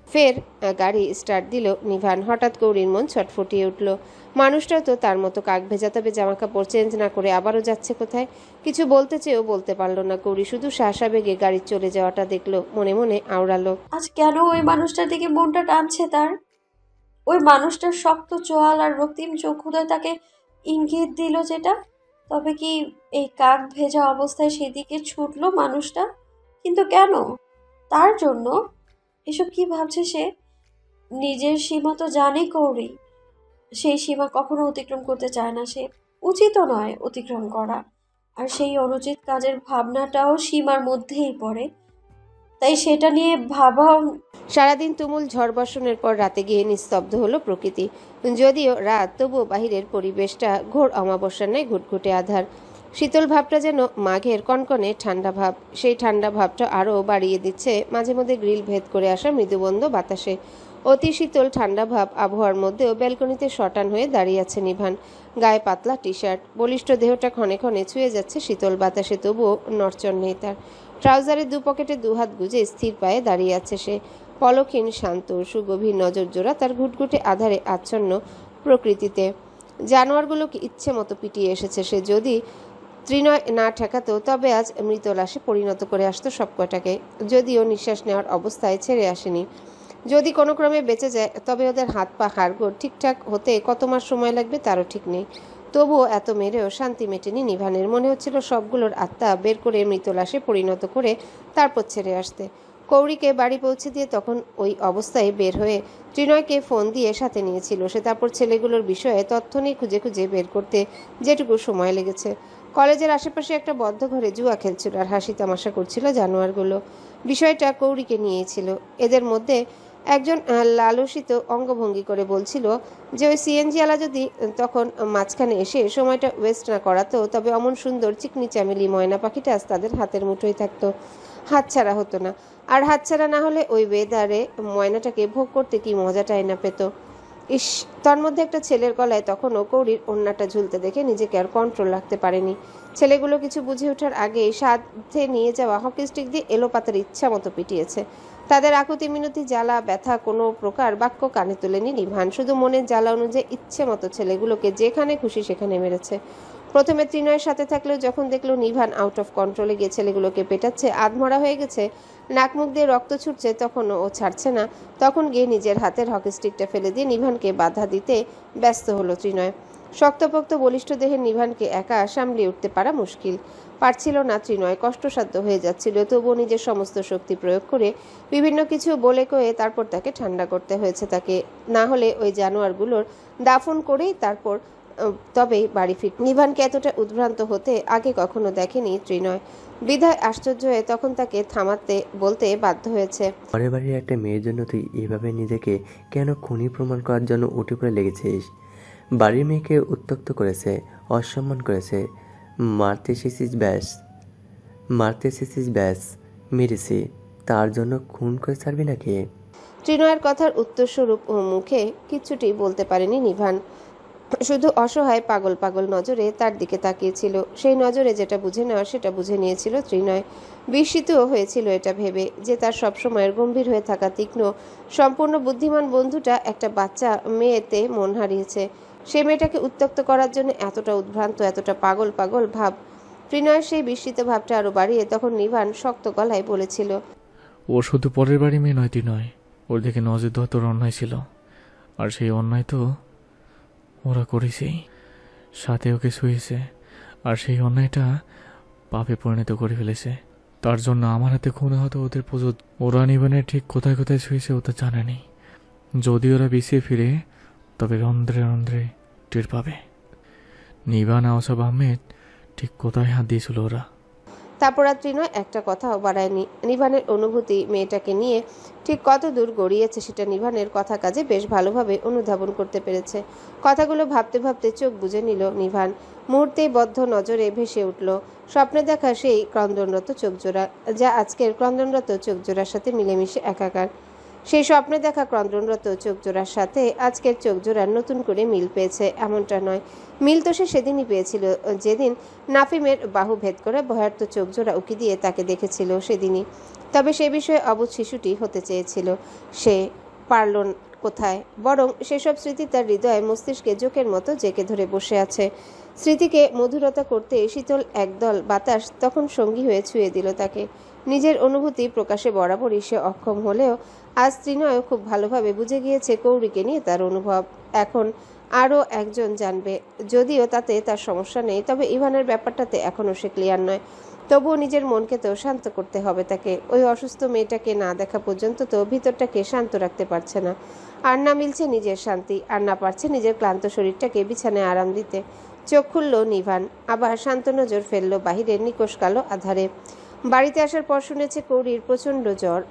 ফের গাড়ি স্টার্ট দিল নিভান। হঠাৎ কৌরির মন ছটফটিয়ে উঠল। মানুষটাও তো তার মতো কাক ভেজা, তবে জামা কাপড় চেঞ্জ না করে আবারও যাচ্ছে কোথায়? কিছু বলতে চেয়েও বলতে পারল না কৌরি। শুধু শাসাবেগে গাড়ির চলে যাওয়াটা দেখলো, মনে মনে আওড়ালো। আজ কেন ওই মানুষটার দিকে মনটা টানছে তার? ওই মানুষটার শক্ত চোয়াল আর রক্তিম চক্ষুদয় তাকে ইঙ্গিত দিল যেটা। তবে কি এই কাক ভেজা অবস্থায় সেদিকে ছুটলো মানুষটা? কিন্তু কেন? তার জন্য? এসব কি ভাবছে সে? নিজের সীমা তো জানে কৌরি। সেই সীমা কখনো অতিক্রম করতে চায় না সে। উচিতও নয় অতিক্রম করা। আর সেই অনুচিত কাজের ভাবনাটাও সীমার মধ্যেই পড়ে। তাই সেটা নিয়ে ভাবাও। সারাদিন তুমুল ঝড় বর্ষণের পর রাতে গিয়ে নিস্তব্ধ হলো প্রকৃতি। যদিও রাত, তবুও বাহিরের পরিবেশটা ঘোর অমাবস্যার ন্যায় ঘুটঘুটে আধার। শীতল ভাবটা যেন মাঘের কনকনে ঠান্ডা ভাব। সেই ঠান্ডা ভাবটা আরও বাড়িয়ে দিচ্ছে মাঝে মধ্যে গ্রিল ভেদ করে আসা মৃদুবন্ধ বাতাসে। অতি শীতল ঠান্ডা ভাব আবহাওয়ার মধ্যেও ব্যালকনিতে শটান হয়ে দাঁড়িয়ে আছে নিভান। গায়ে পাতলা টি শার্ট, বলিষ্ঠ দেহটা ক্ষণে ক্ষণে ছুঁয়ে যাচ্ছে শীতল বাতাসে, তবুও নড়চড় নেই তার। ট্রাউজারের দু পকেটে দুহাত গুজে স্থির পায়ে দাঁড়িয়ে আছে সে। পলকহীন, শান্ত, সুগভীর নজর জোড়া তার ঘুটঘুটে আধারে আচ্ছন্ন প্রকৃতিতে। জানোয়ারগুলোকে ইচ্ছে মতো পিটিয়ে এসেছে সে। যদি ত্রিনয় না ঠেকাতো তবে আজ মৃত লাশে পরিণত করে আসতো সবকটাকে। যদিও নিঃশ্বাস নেওয়ার অবস্থায় ছেড়ে আসেনি। যদি কোনো ক্রমে বেঁচে যায় তবে ওদের হাত পা হাড়গোড় ঠিকঠাক হতে কত মাস সময় লাগবে তারও ঠিক নেই। তবুও এত মেরেও শান্তি মেটেনি নিভানের। মনে হচ্ছিল সবগুলোর আত্মা বের করে মৃত লাশে পরিণত করে তারপর ছেড়ে আসতে। কৌরিকে বাড়ি পৌঁছে দিয়ে তখন ওই অবস্থায় বের হয়ে ত্রিনয়কে ফোন দিয়ে সাথে নিয়েছিল সে। তারপর ছেলেগুলোর বিষয়ে তথ্য নিয়ে খুঁজে খুঁজে বের করতে যেটুকু সময় লেগেছে। কলেজের আশেপাশে একটা বদ্ধ ঘরে জুয়া খেলছিল আর হাসি তামাশা করছিল জানোয়ারগুলো। বিষয়টা কৌরিকে নিয়েছিল। এদের মধ্যে একজন লালসিত অঙ্গভঙ্গি করে বলছিল যে ওই সিএনজিওয়ালা যদি তখন মাঝখানে এসে সময়টা ওয়েস্ট না করাতো তবে অমন সুন্দর চিকনি চামেলি ময়না পাখিটা আজ তাদের হাতের মুঠোয় থাকতো, হাতছাড়া হতো না। আর হাতছাড়া না হলে ওই ওয়েদারে ময়নাটাকে ভোগ করতে কি মজাটাই না পেত। ইস, তার মধ্যে একটা ছেলের গলায় তখনও কৌরির ওড়নাটা ঝুলতে দেখে নিজেকে আর কন্ট্রোল রাখতে পারেনি। ছেলেগুলো কিছু বুঝে ওঠার আগেই সাথে নিয়ে যাওয়া হকি স্টিক দিয়ে এলোপাতার ইচ্ছা মতো পিটিয়েছে। তাদের আকুতি মিনতি, জ্বালা ব্যথা কোনো প্রকার বাক্য কানে তোলেনি নিভান। শুধু মনের জ্বালা অনুযায়ী ইচ্ছে মতো ছেলেগুলোকে যেখানে খুশি সেখানে মেরেছে। প্রথমে ত্রিনয়ের সাথে থাকলেও যখন দেখলো নিভান আউট অফ কন্ট্রোলে গিয়ে ছেলেগুলোকে পেটাচ্ছে, আধমরা হয়ে গেছে, নাক মুখ দিয়ে রক্ত ছুটছে, তখনও ও ছাড়ছে না। তখন গিয়ে নিজের হাতের হকি স্টিকটা ফেলে দিয়ে নিভানকে বাধা দিতে ব্যস্ত হলো ত্রিনয়। শক্তপোক্ত বলিষ্ঠ দেহের নিভানকে একা সামলিয়ে উঠতে পারা মুশকিল। পারছিল না ত্রিনয়, কষ্টসাধ্য হয়ে যাচ্ছিল। তবুও নিজের সমস্ত শক্তি প্রয়োগ করে বিভিন্ন কিছু বলে কয়ে তারপর তাকে ঠান্ডা করতে হয়েছে তাকে। না হলে ওই জানোয়ারগুলোর দাফন করেই তারপর তবেই বাড়ি ফির। নিভানকে এতটা উদ্ভ্রান্ত হতে আগে কখনো দেখেনি ত্রিনয়। বিধায় আশ্চর্য হয়ে তখন তাকে থামাতে বলতে বাধ্য হয়েছে। পরের বাড়ির একটা মেয়ের জন্য তুই এভাবে নিজেকে কেন খুনি প্রমাণ করার জন্য উঠে পড়ে লেগেছিস? বাড়ির মেয়েকে উত্ত্যক্ত করেছে, অসম্মান করেছে, মারতে এসেছিস ব্যাস, মেরেছি, তার জন্য খুন করে ছাড়বি নাকি? ত্রিনয়ের কথার উত্তরস্বরূপ ও মুখে কিচ্ছুটি বলতে পারেনি নিভান। শুধু অসহায় পাগল পাগল নজরে তার দিকে তাকিয়েছিল। সেই নজরে যেটা বুঝে নেওয়া সেটা বুঝে নিয়েছিল ত্রিনয়। বিস্মিতও হয়েছিল এটা ভেবে যে তার সবসময়ের গম্ভীর হয়ে থাকা তীক্ষ্ণ, সম্পূর্ণ বুদ্ধিমান বন্ধুটা একটা বাচ্চা মেয়েতে মন হারিয়েছে। সে মেয়েটাকে উত্ত্যক্ত করার জন্য এতটা উদ্ভ্রান্ত, এতটা পাগল পাগল ভাব। ত্রিনয়ের সেই বিস্মিত ভাবটা আরো বাড়িয়ে তখন নিভান শক্ত গলায় বলেছিল, ও শুধু পরের বাড়ি মেয়ে নয়, তুই নয়, ওর দিকে নজর দেওয়া তোর অন্যায় ছিল। আর সেই অন্যায় তো ওরা করেছেই, সাথে ওকে শুয়েছে। আর সেই অন্যায়টা পাপে পরিণত করে ফেলেছে। তার জন্য আমার হাতে খুন হতো ওদের পুজো। ওরা নিবানের ঠিক কোথায় কোথায় শুয়েছে ও তা জানেনি। যদি ওরা পিছিয়ে ফিরে তবে রন্ধ্রে রন্ধ্রে টের পাবে নিবান আওসাব আহমেদ ঠিক কোথায় হাত দিয়েছিল ওরা। তারপর আর ত্রিনয় একটা কথাও বাড়ায়নি। নিভানের অনুভূতি মেয়েটাকে নিয়ে ঠিক কত দূর গড়িয়েছে সেটা নিভানের কথা কাজে বেশ ভালোভাবে অনুধাবন করতে পেরেছে। কথাগুলো ভাবতে ভাবতে চোখ বুজে নিল নিভান। মুহূর্তেই বদ্ধ নজরে ভেসে উঠল স্বপ্নে দেখা সেই ক্রন্দনরত চোখজোড়া, যা আজকের ক্রন্দনরত চোখজোড়ার সাথে মিলেমিশে একাকার। সেই স্বপ্নে দেখা ক্রন্দনরত চোখজোড়ার সাথে আজকের চোখজোড়ার নতুন করে মিল পেয়েছে এমনটা নয়। মিল তো সে সেদিনই পেয়েছিল, যেদিন নাফিমের বাহু ভেদ করে ভয়ার্ত চোখজোড়া উকি দিয়ে তাকে দেখেছিল সেদিনই। তবে সে বিষয়ে অবুঝ শিশুটি হতে চেয়েছিল, সে পারল কোথায়। বরং সেসব স্মৃতি তার হৃদয়ে মস্তিষ্কে জোকের মতো জেঁকে ধরে বসে আছে। স্মৃতিকে মধুরতা করতে শীতল একদল বাতাস তখন সঙ্গী হয়ে ছুঁয়ে দিল তাকে। নিজের অনুভূতি প্রকাশে বরাবরই সে অক্ষম হলেও আজ ত্রিনয় খুব ভালোভাবে বুঝে গিয়েছে কৌরিকে নিয়ে তার অনুভব। এখন আরও একজন জানবে, যদিও তাতে তার সমস্যা নেই, তবে ইভানের ব্যাপারটাতে এখনও সে ক্লিয়ার নয়। তবুও নিজের মনকে তো শান্ত করতে হবে তাকে। ওই অসুস্থ মেয়েটাকে না দেখা পর্যন্ত তো ভিতরটাকে শান্ত রাখতে পারছে না। আর না মিলছে নিজের শান্তি, আর না পারছে নিজের ক্লান্ত শরীরটাকে বিছানায় আরাম দিতে। চোখ খুলল নিভান, আবার শান্ত নজর ফেলল বাহিরের নিকোষ কালো আধারে। বাড়িতে আসার পর শুনেছে কৌরির প্রচণ্ড জ্বর,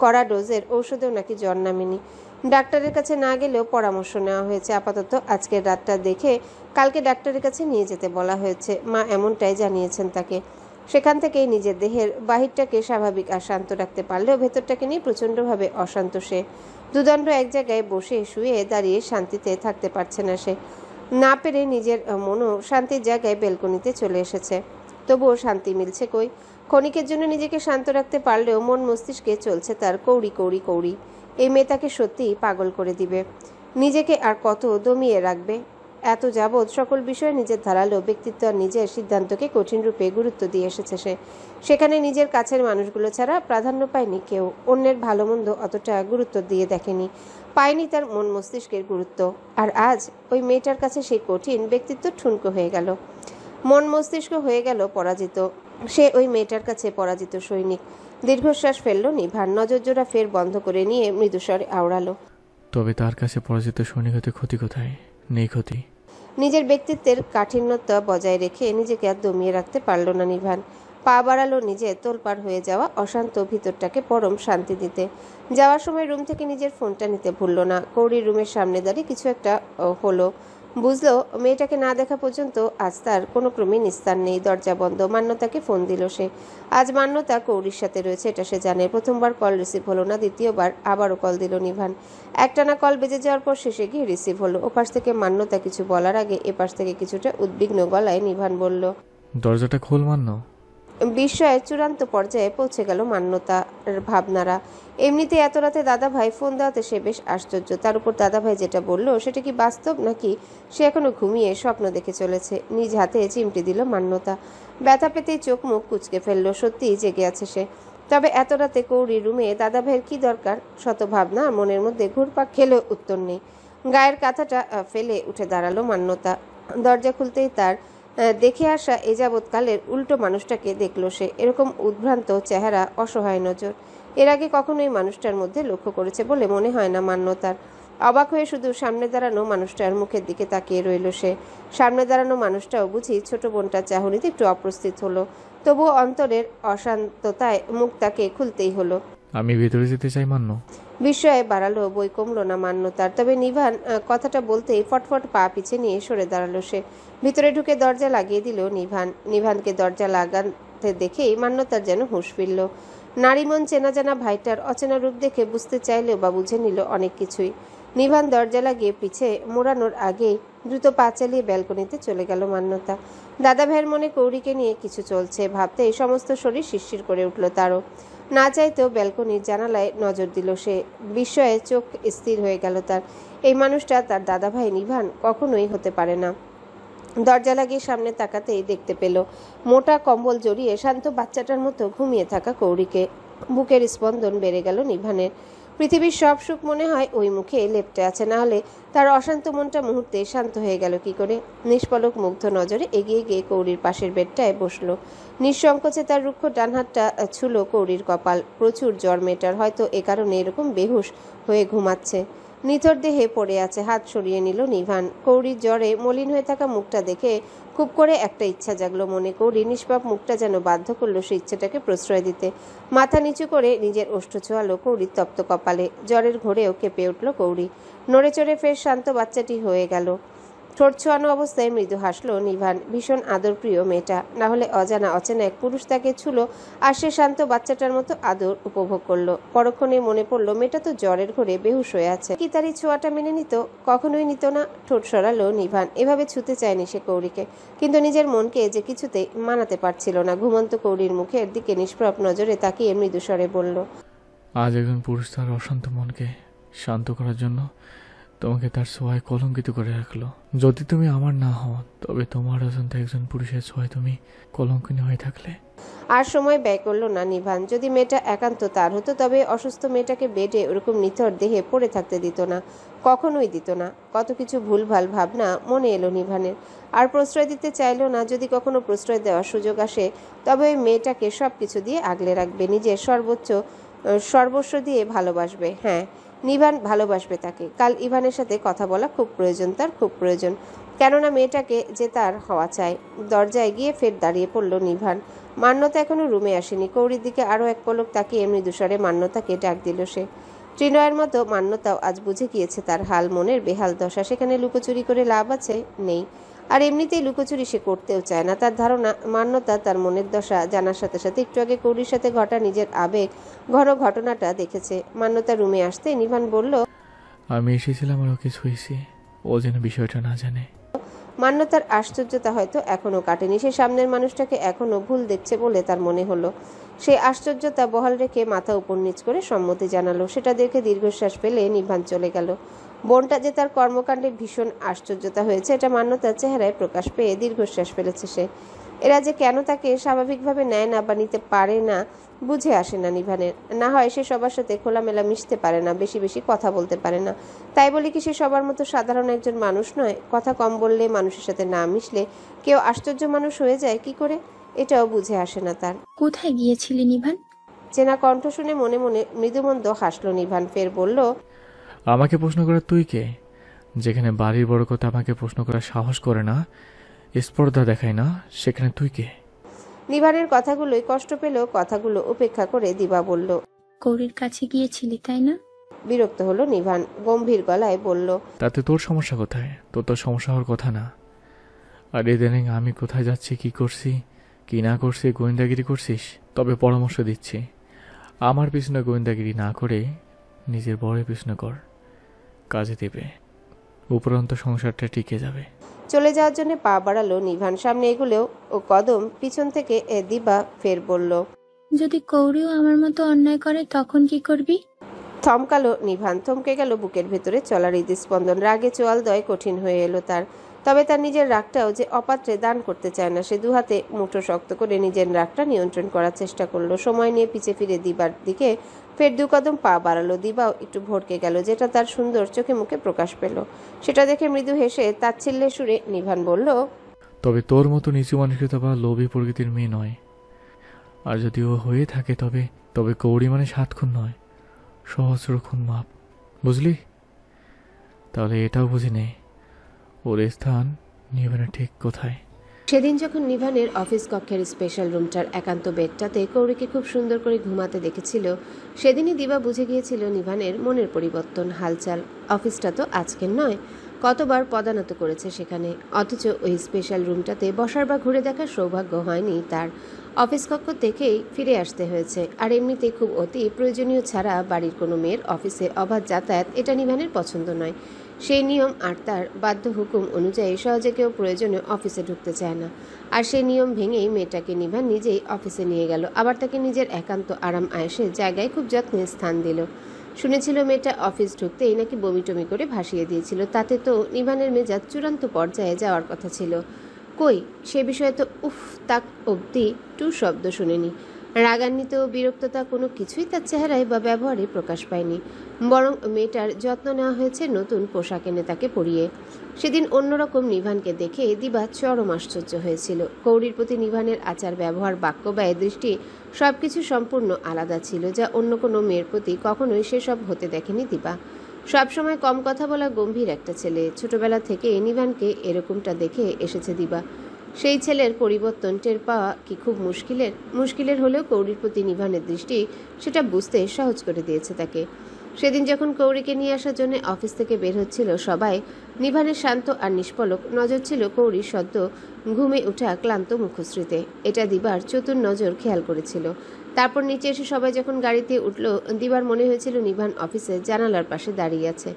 কড়া ডোজের ঔষধেও নাকি জ্বর নামেনি। ডাক্তারের কাছে না গেলেও পরামর্শ নেওয়া হয়েছে। আপাতত আজকের রাতটা দেখে কালকে ডাক্তারের কাছে নিয়ে যেতে বলা হয়েছে। মা এমনটাই জানিয়েছেন তাকে। সেখান থেকেই নিজের দেহের বাহিরটাকে স্বাভাবিক আর শান্ত রাখতে পারলেও ভেতরটাকে নিয়ে প্রচণ্ডভাবে অশান্ত সে। দুদণ্ড এক জায়গায় বসে শুয়ে দাঁড়িয়ে শান্তিতে থাকতে পারছে না সে। না পেরে নিজের মনও শান্তির জায়গায় বেলকনিতে চলে এসেছে। তবুও শান্তি মিলছে কই। ক্ষণিকের জন্য নিজেকে শান্ত রাখতে পারলেও মন মস্তিষ্কে চলছে তার কৌড়ি কৌড়ি কৌড়ি। এই মেয়ে তাকে সত্যিই পাগল করে দিবে। নিজেকে আর কত দমিয়ে রাখবে। এত যাবৎ সকল বিষয়ে নিজের ধারালো ব্যক্তিত্ব আর নিজের সিদ্ধান্তকে কঠিন রূপে গুরুত্ব দিয়ে এসেছে সে। সেখানে নিজের কাছের মানুষগুলো ছাড়া প্রাধান্য পায়নি কেউ। অন্যের ভালো মন্দ অতটা গুরুত্ব দিয়ে দেখেনি, পায়নি তার মন মস্তিষ্কের গুরুত্ব। আর আজ ওই মেয়েটার কাছে সেই কঠিন ব্যক্তিত্ব ঠুনকো হয়ে গেল। মন মস্তিষ্ক হয়ে গেল পরাজিত। সে ওই মেয়েটার কাছে পরাজিত সৈনিক। দীর্ঘশ্বাস ফেলল নিভান, নজরজোড়া ফের বন্ধ করে নিয়ে মৃদুস্বরে আওড়ালো, তবে তার কাছে পরাজিত সৈনিক হতে ক্ষতি কোথায়? নেই ক্ষতি। নিজের ব্যক্তিত্বের কাঠিন্যতা বজায় রেখে নিজেকে আর দমিয়ে রাখতে পারল না নিভান। পা বাড়ালো নিজে তোলপাড় হয়ে যাওয়া অশান্ত ভিতরটাকে পরম শান্তি দিতে। যাওয়ার সময় রুম থেকে নিজের ফোনটা নিতে ভুলল না। কৌরির রুমের সামনে দাঁড়িয়ে কিছু একটা হলো। বুঝলো মেয়েটাকে না দেখা পর্যন্ত আজ তার কোনো ক্রমে নিস্তার নেই। দরজা বন্ধ। মান্যতাকে ফোন দিল সে। আজ মান্যতা কৌরির সাথে রয়েছে এটা সে জানে। প্রথমবার কল রিসিভ হলো না, দ্বিতীয়বার আবারও কল দিল নিভান। একটানা কল বেজে যাওয়ার পর শেষে গিয়ে রিসিভ হলো। ওপাশ থেকে মান্যতা কিছু বলার আগে এপাশ থেকে কিছুটা উদ্বিগ্ন গলায় নিভান বলল, দরজাটা খোল মান্য। বিস্ময়ের চূড়ান্ত পর্যায়ে পৌঁছে গেল মান্যতার ভাবনারা। এমনিতে এত রাতে দাদাভাই ফোন দেওয়াতে সে বেশ আশ্চর্য। তার উপর দাদাভাই যেটা বলল সেটা কি বাস্তব নাকি সে এখনো ঘুমিয়ে স্বপ্ন দেখে চলেছে? নিজ হাতে চিমটি দিল মান্যতা। ব্যথা পেতেই চোখ মুখ কুচকে ফেললো। সত্যিই জেগে আছে সে। তবে এত রাতে কৌরির রুমে দাদাভাইয়ের কি দরকার? শত ভাবনা মনের মধ্যে ঘুরপাক খেলেও উত্তর নেই। গায়ের কাঁথাটা ফেলে উঠে দাঁড়ালো মান্যতা। দরজা খুলতেই তার দেখে আসা এ যাবৎকালের উল্টো মানুষটাকে দেখল সে। এরকম উদ্ভ্রান্ত চেহারা, অসহায় নজর এর আগে কখনোই মানুষটার মধ্যে লক্ষ্য করেছে বলে মনে হয় না মান্যতার। অবাক হয়ে শুধু সামনে দাঁড়ানো মানুষটার মুখের দিকে তাকিয়ে রইল সে। সামনে দাঁড়ানো মানুষটাও বুঝি ছোট বোনটার চাহনিতে একটু অপ্রস্তুত হলো। তবুও অন্তরের অশান্ততায় মুখ তাকে খুলতেই হলো। আমি ভেতরে যেতে চাই মান্য। বিস্ময়ে বাড়ালো, বই কমলো না মান্যতার। তবে নিভান কথাটা বলতেই ফটফট পা পিছে নিয়ে সরে দাঁড়ালো সে। ভিতরে ঢুকে দরজা লাগিয়ে দিল নিভান। নিভানকে দরজা লাগাতে দেখেই মান্যতার যেন হুঁশ ফিরল। নারীমন চেনা জানা ভাইটার অচেনা রূপ দেখে বুঝতে চাইলেও বা বুঝে নিল অনেক কিছুই। নিভান দরজা লাগিয়ে পিছে মোড়ানোর আগেই দ্রুত পা চালিয়ে ব্যালকনিতে চলে গেল মান্যতা। দাদা ভাইয়ের মনে কৌরিকে নিয়ে কিছু চলছে ভাবতেই সমস্ত শরীর শিরশির করে উঠল তারও। না চাইতেও ব্যালকনির জানালায় নজর দিল সে। বিস্ময়ে চোখ স্থির হয়ে গেল তার। এই মানুষটা তার দাদাভাই নিভান কখনোই হতে পারে না। দরজা লাগিয়ে সামনে তাকাতেই দেখতে পেল মোটা কম্বল জড়িয়ে শান্ত বাচ্চাটার মতো ঘুমিয়ে থাকা কৌরিকে। বুকের স্পন্দন বেড়ে গেল নিভানের। পৃথিবীর সব সুখ মনে হয় ওই মুখে লেপ্টে আছে, না হলে তার অশান্ত মনটা মুহূর্তে শান্ত হয়ে গেল কি করে। নিষ্পলক মুগ্ধ নজরে এগিয়ে গিয়ে কৌরির পাশের বেডটায় বসলো। নিঃসংকোচে তার রুক্ষ ডান হাতটা ছুলো কৌরির কপাল। প্রচুর জ্বর মেটার, হয়তো এ কারণে এরকম বেহুশ হয়ে ঘুমাচ্ছে। নিথর দেহে পড়ে আছে। হাত সরিয়ে নিল নিভান। কৌরির জ্বরে মলিন হয়ে থাকা মুখটা দেখে খুব করে একটা ইচ্ছা জাগলো মনে। কৌরি নিষ্পাপ মুখটা যেন বাধ্য করলো সেই ইচ্ছাটাকে প্রশ্রয় দিতে। মাথা নিচু করে নিজের ওষ্ঠ ছোঁয়ালো কৌরির তপ্ত কপালে। জ্বরের ঘোরেও কেঁপে উঠল কৌরি। নড়ে চড়ে ফের শান্ত বাচ্চাটি হয়ে গেল। ঠোঁট ছোঁয়ানো অবস্থায় মৃদু হাসলো নিভান। ভীষণ আদরপ্রিয় মেয়েটা, না হলে অজানা অচেনা এক পুরুষ তাকে ছুলো আর সে শান্ত বাচ্চাটার মতো আদর উপভোগ করলো। পরক্ষণে মনে পড়লো মেয়েটা তো জ্বরের ঘোরে বেহুশ হয়ে আছে। কি তার এই ছোঁয়াটা মেনে নিত? কখনোই নিত না। ঠোঁট সরালো নিভান। এভাবে ছুতে চায়নি সে কৌরিকে, কিন্তু নিজের মনকে যে কিছুতেই মানাতে পারছিল না। ঘুমন্ত কৌরির মুখের দিকে নিষ্প্রভ নজরে তাকিয়ে মৃদু স্বরে বলল, আজ একজন পুরুষ তার অশান্ত মনকে শান্ত করার জন্য তোমাকে তার ছোঁয়ায় কলঙ্কিত করে রাখলো। যদি তুমি আমার না হও, তবে তোমার অজান্ত একজন পুরুষের ছোঁয়ায় তুমি কলঙ্কিনী হয়ে থাকলে। আর সময় ব্যয় করলো না নিভান। যদি মেয়েটা একান্ত তার হতো, তবে অসুস্থ মেয়েটাকে বেডে ওরকম নিথর দেহে পড়ে থাকতে দিত না, কখনোই দিত না। কত কিছু ভুলভাল ভাবনা মনে এলো নিভানের। আর প্রশ্রয় দিতে চাইলো না। যদি কখনো প্রশ্রয় দেওয়ার সুযোগ আসে, তবে ওই মেয়েটাকে সব কিছু দিয়ে আগলে রাখবে, নিজের সর্বস্ব দিয়ে ভালোবাসবে। হ্যাঁ, নিভান ভালোবাসবে তাকে। কাল ইভানের সাথে কথা বলা খুব প্রয়োজন, তার খুব প্রয়োজন। কেননা মেয়েটাকে যে তার হওয়া চাই। দরজায় গিয়ে ফের দাঁড়িয়ে পড়ল নিভান। মান্যতা এখনো রুমে আসেনি। কৌরির দিকে আরও এক পলক তাকিয়ে মৃদুস্বরে মান্যতাকে ডাক দিল সে। ত্রিনয়ের মতো মান্যতাও আজ বুঝে গিয়েছে তার হাল, মনের বেহাল দশা। সেখানে লুকোচুরি করে লাভ আছে? নেই। আর এমনিতেই লুকোচুরি সে করতেও চায় না। তার ধারণা মান্যতা তার মনের দশা জানার সাথে সাথে একটু আগে কৌরির সাথে ঘটা নিজের আবেগ ঘন ঘটনাটা দেখেছে। মান্যতা রুমে আসতে নিভান বলল, আমি এসেছিলাম আর ওকে ছুঁয়েছি, ও যেন বিষয়টা না জানে। মান্যতার আশ্চর্যতা হয়তো এখনো কাটেনি। সে সামনের মানুষটাকে এখনো ভুল দেখছে বলে তার মনে হলো। সে আশ্চর্যতা বহাল রেখে মাথা উপর নিচ করে সম্মতি জানালো। সেটা দেখে দীর্ঘশ্বাস ফেলে নিভান চলে গেল। বোনটা যে তার কর্মকাণ্ডে ভীষণ আশ্চর্যতা হয়েছে, এটা মান্যতার চেহারায় প্রকাশ পেয়ে দীর্ঘশ্বাস ফেলেছে সে। এরা যে কেন তাকে স্বাভাবিকভাবে নেয় না বা নিতে পারে না বুঝে আসে না নিভানের। না হয় সে সবার সাথে খোলামেলা মিশতে পারে না, বেশি বেশি কথা বলতে পারে না। তাই বলি কি সে সবার মতো সাধারণ একজন মানুষ নয়? কথা কম বললে, মানুষের সাথে না মিশলে কেউ আশ্চর্য মানুষ হয়ে যায় কি করে, এটাও বুঝে আসে না তার। কোথায় গিয়েছিলি নিভান? চেনা কণ্ঠ শুনে মনে মনে মৃদুমন্দ হাসলো নিভান। ফের বলল, আমাকে প্রশ্ন করার তুই কে? যেখানে বাড়ির বড় কথা আমাকে প্রশ্ন করার সাহস করে না, স্পর্ধা দেখায় না, সেখানে তুই কে? নিভানের কথাগুলোই কষ্ট পেলেও কথাগুলো উপেক্ষা করে দিবা বলল। কৌরির কাছে গিয়েছিলি তাই না? বিরক্ত হলো নিভান, গম্ভীর গলায় বলল, তাতে তোর সমস্যা কোথায়? তোর তো সমস্যা হওয়ার কথা না। আর ইদানিং আমি কোথায় যাচ্ছি, কি করছি, কি না করছি গোয়েন্দাগিরি করছিস। তবে পরামর্শ দিচ্ছি, আমার পিছনে গোয়েন্দাগিরি না করে নিজের বরের পিছনে কর, কাজে দেবে। উপরন্ত সংসারটা টিকে যাবে। চলে যাওয়ার জন্য পা বাড়ালো নিভান। সামনে এগুলেও ও কদম পিছন থেকে দিবা ফের বলল, যদি কৌরিও আমার মতো অন্যায় করে তখন কি করবি? থমকালো নিভান। থমকে গেল বুকের ভেতরে চলার হৃদস্পন্দন। রাগে চোয়াল দয় কঠিন হয়ে এলো তার। তবে তার নিজের রাগটাও যে অপাত্রে দান করতে চায় না। সে দুহাতে মুঠো শক্ত করে নিজের রাগটা নিয়ন্ত্রণ করার চেষ্টা করলো। সময় নিয়ে পিছে ফিরে দিবার দিকে ফের দু কদম পা বাড়ালো। দিবাও একটু ভড়কে গেল, যেটা তার সুন্দর চোখে মুখে প্রকাশ পেল। সেটা দেখে মৃদু হেসে তাচ্ছিল্যের সুরে নিভান বলল, তবে তোর মতো নিচু মানসিকতা বা লোভী প্রকৃতির মেয়ে নয়। আর যদি ও হয়ে থাকে তবে কৌড়ি মানে 7 খুন নয়, সহস্র খুন মাপ, বুঝলি? তাহলে এটাও বুঝি নে ওর স্থান নিভানের ঠিক কোথায়। সেদিন যখন নিভানের অফিস কক্ষের স্পেশাল রুমটার একান্ত বেডটাতে কৌরিকে খুব সুন্দর করে ঘুমাতে দেখেছিল, সেদিনই দিবা বুঝে গিয়েছিল নিভানের মনের পরিবর্তন, হালচাল। অফিসটা তো আজকের নয়, কতবার পদানত করেছে সেখানে, অথচ ওই স্পেশাল রুমটাতে বসার বা ঘুরে দেখার সৌভাগ্য হয়নি তার। অফিস কক্ষ থেকেই ফিরে আসতে হয়েছে। আর এমনিতেই খুব অতি প্রয়োজনীয় ছাড়া বাড়ির কোনো মেয়ের অফিসে অবাধ যাতায়াত এটা নিভানের পছন্দ নয়। সেই নিয়ম আর তার বাধ্য হুকুম অনুযায়ী সহজে কেউ প্রয়োজনে অফিসে ঢুকতে চায় না। আর সেই নিয়ম ভেঙেই মেয়েটাকে নিভান নিজেই অফিসে নিয়ে গেল। আবার তাকে নিজের একান্ত আরাম আয়েসের জায়গায় খুব যত্নে স্থান দিল। শুনেছিল মেয়েটা অফিস ঢুকতেই নাকি বমি টমি করে ভাসিয়ে দিয়েছিল। তাতে তো নিভানের মেজাজ চূড়ান্ত পর্যায়ে যাওয়ার কথা ছিল। কই, সে বিষয়ে তো উফ তাক অবধি টু শব্দ শুনেনি। রাগান্বিত বিরক্ততা কোনো কিছুই তার চেহারায় বা ব্যবহারে প্রকাশ পায়নি, বরং মেয়েটার যত্ন নেওয়া হয়েছে নতুন পোশাক এনে তাকে পরিয়ে। সেদিন অন্যরকম নিভানকে দেখে দিবা চরম আশ্চর্য হয়েছিল। কৌরির প্রতি নিভানের আচার ব্যবহার, বাক্য ব্যয়, দৃষ্টি সবকিছু সম্পূর্ণ আলাদা ছিল, যা অন্য কোনো মেয়ের প্রতি কখনোই সেসব হতে দেখেনি দিবা। সবসময় কম কথা বলা গম্ভীর একটা ছেলে, ছোটবেলা থেকে নিভানকে এরকমটা দেখে এসেছে দিবা। সেই ছেলের পরিবর্তন টের পাওয়া কি খুব মুশকিলের হলেও কৌরির প্রতি নিভানের দৃষ্টি সেটা বুঝতে সহজ করে দিয়েছে তাকে। সেদিন যখন কৌরিকে নিয়ে আসার জন্য অফিস থেকে বের হচ্ছিল সবাই, নিভানের শান্ত আর নিষ্পলক নজর ছিল কৌরির সদ্য ঘুমে ওঠা ক্লান্ত মুখশ্রীতে। এটা দিবার চতুর নজর খেয়াল করেছিল। তারপর নিচে এসে সবাই যখন গাড়িতে উঠল, দিবার মনে হয়েছিল নিভান অফিসের জানালার পাশে দাঁড়িয়ে আছে,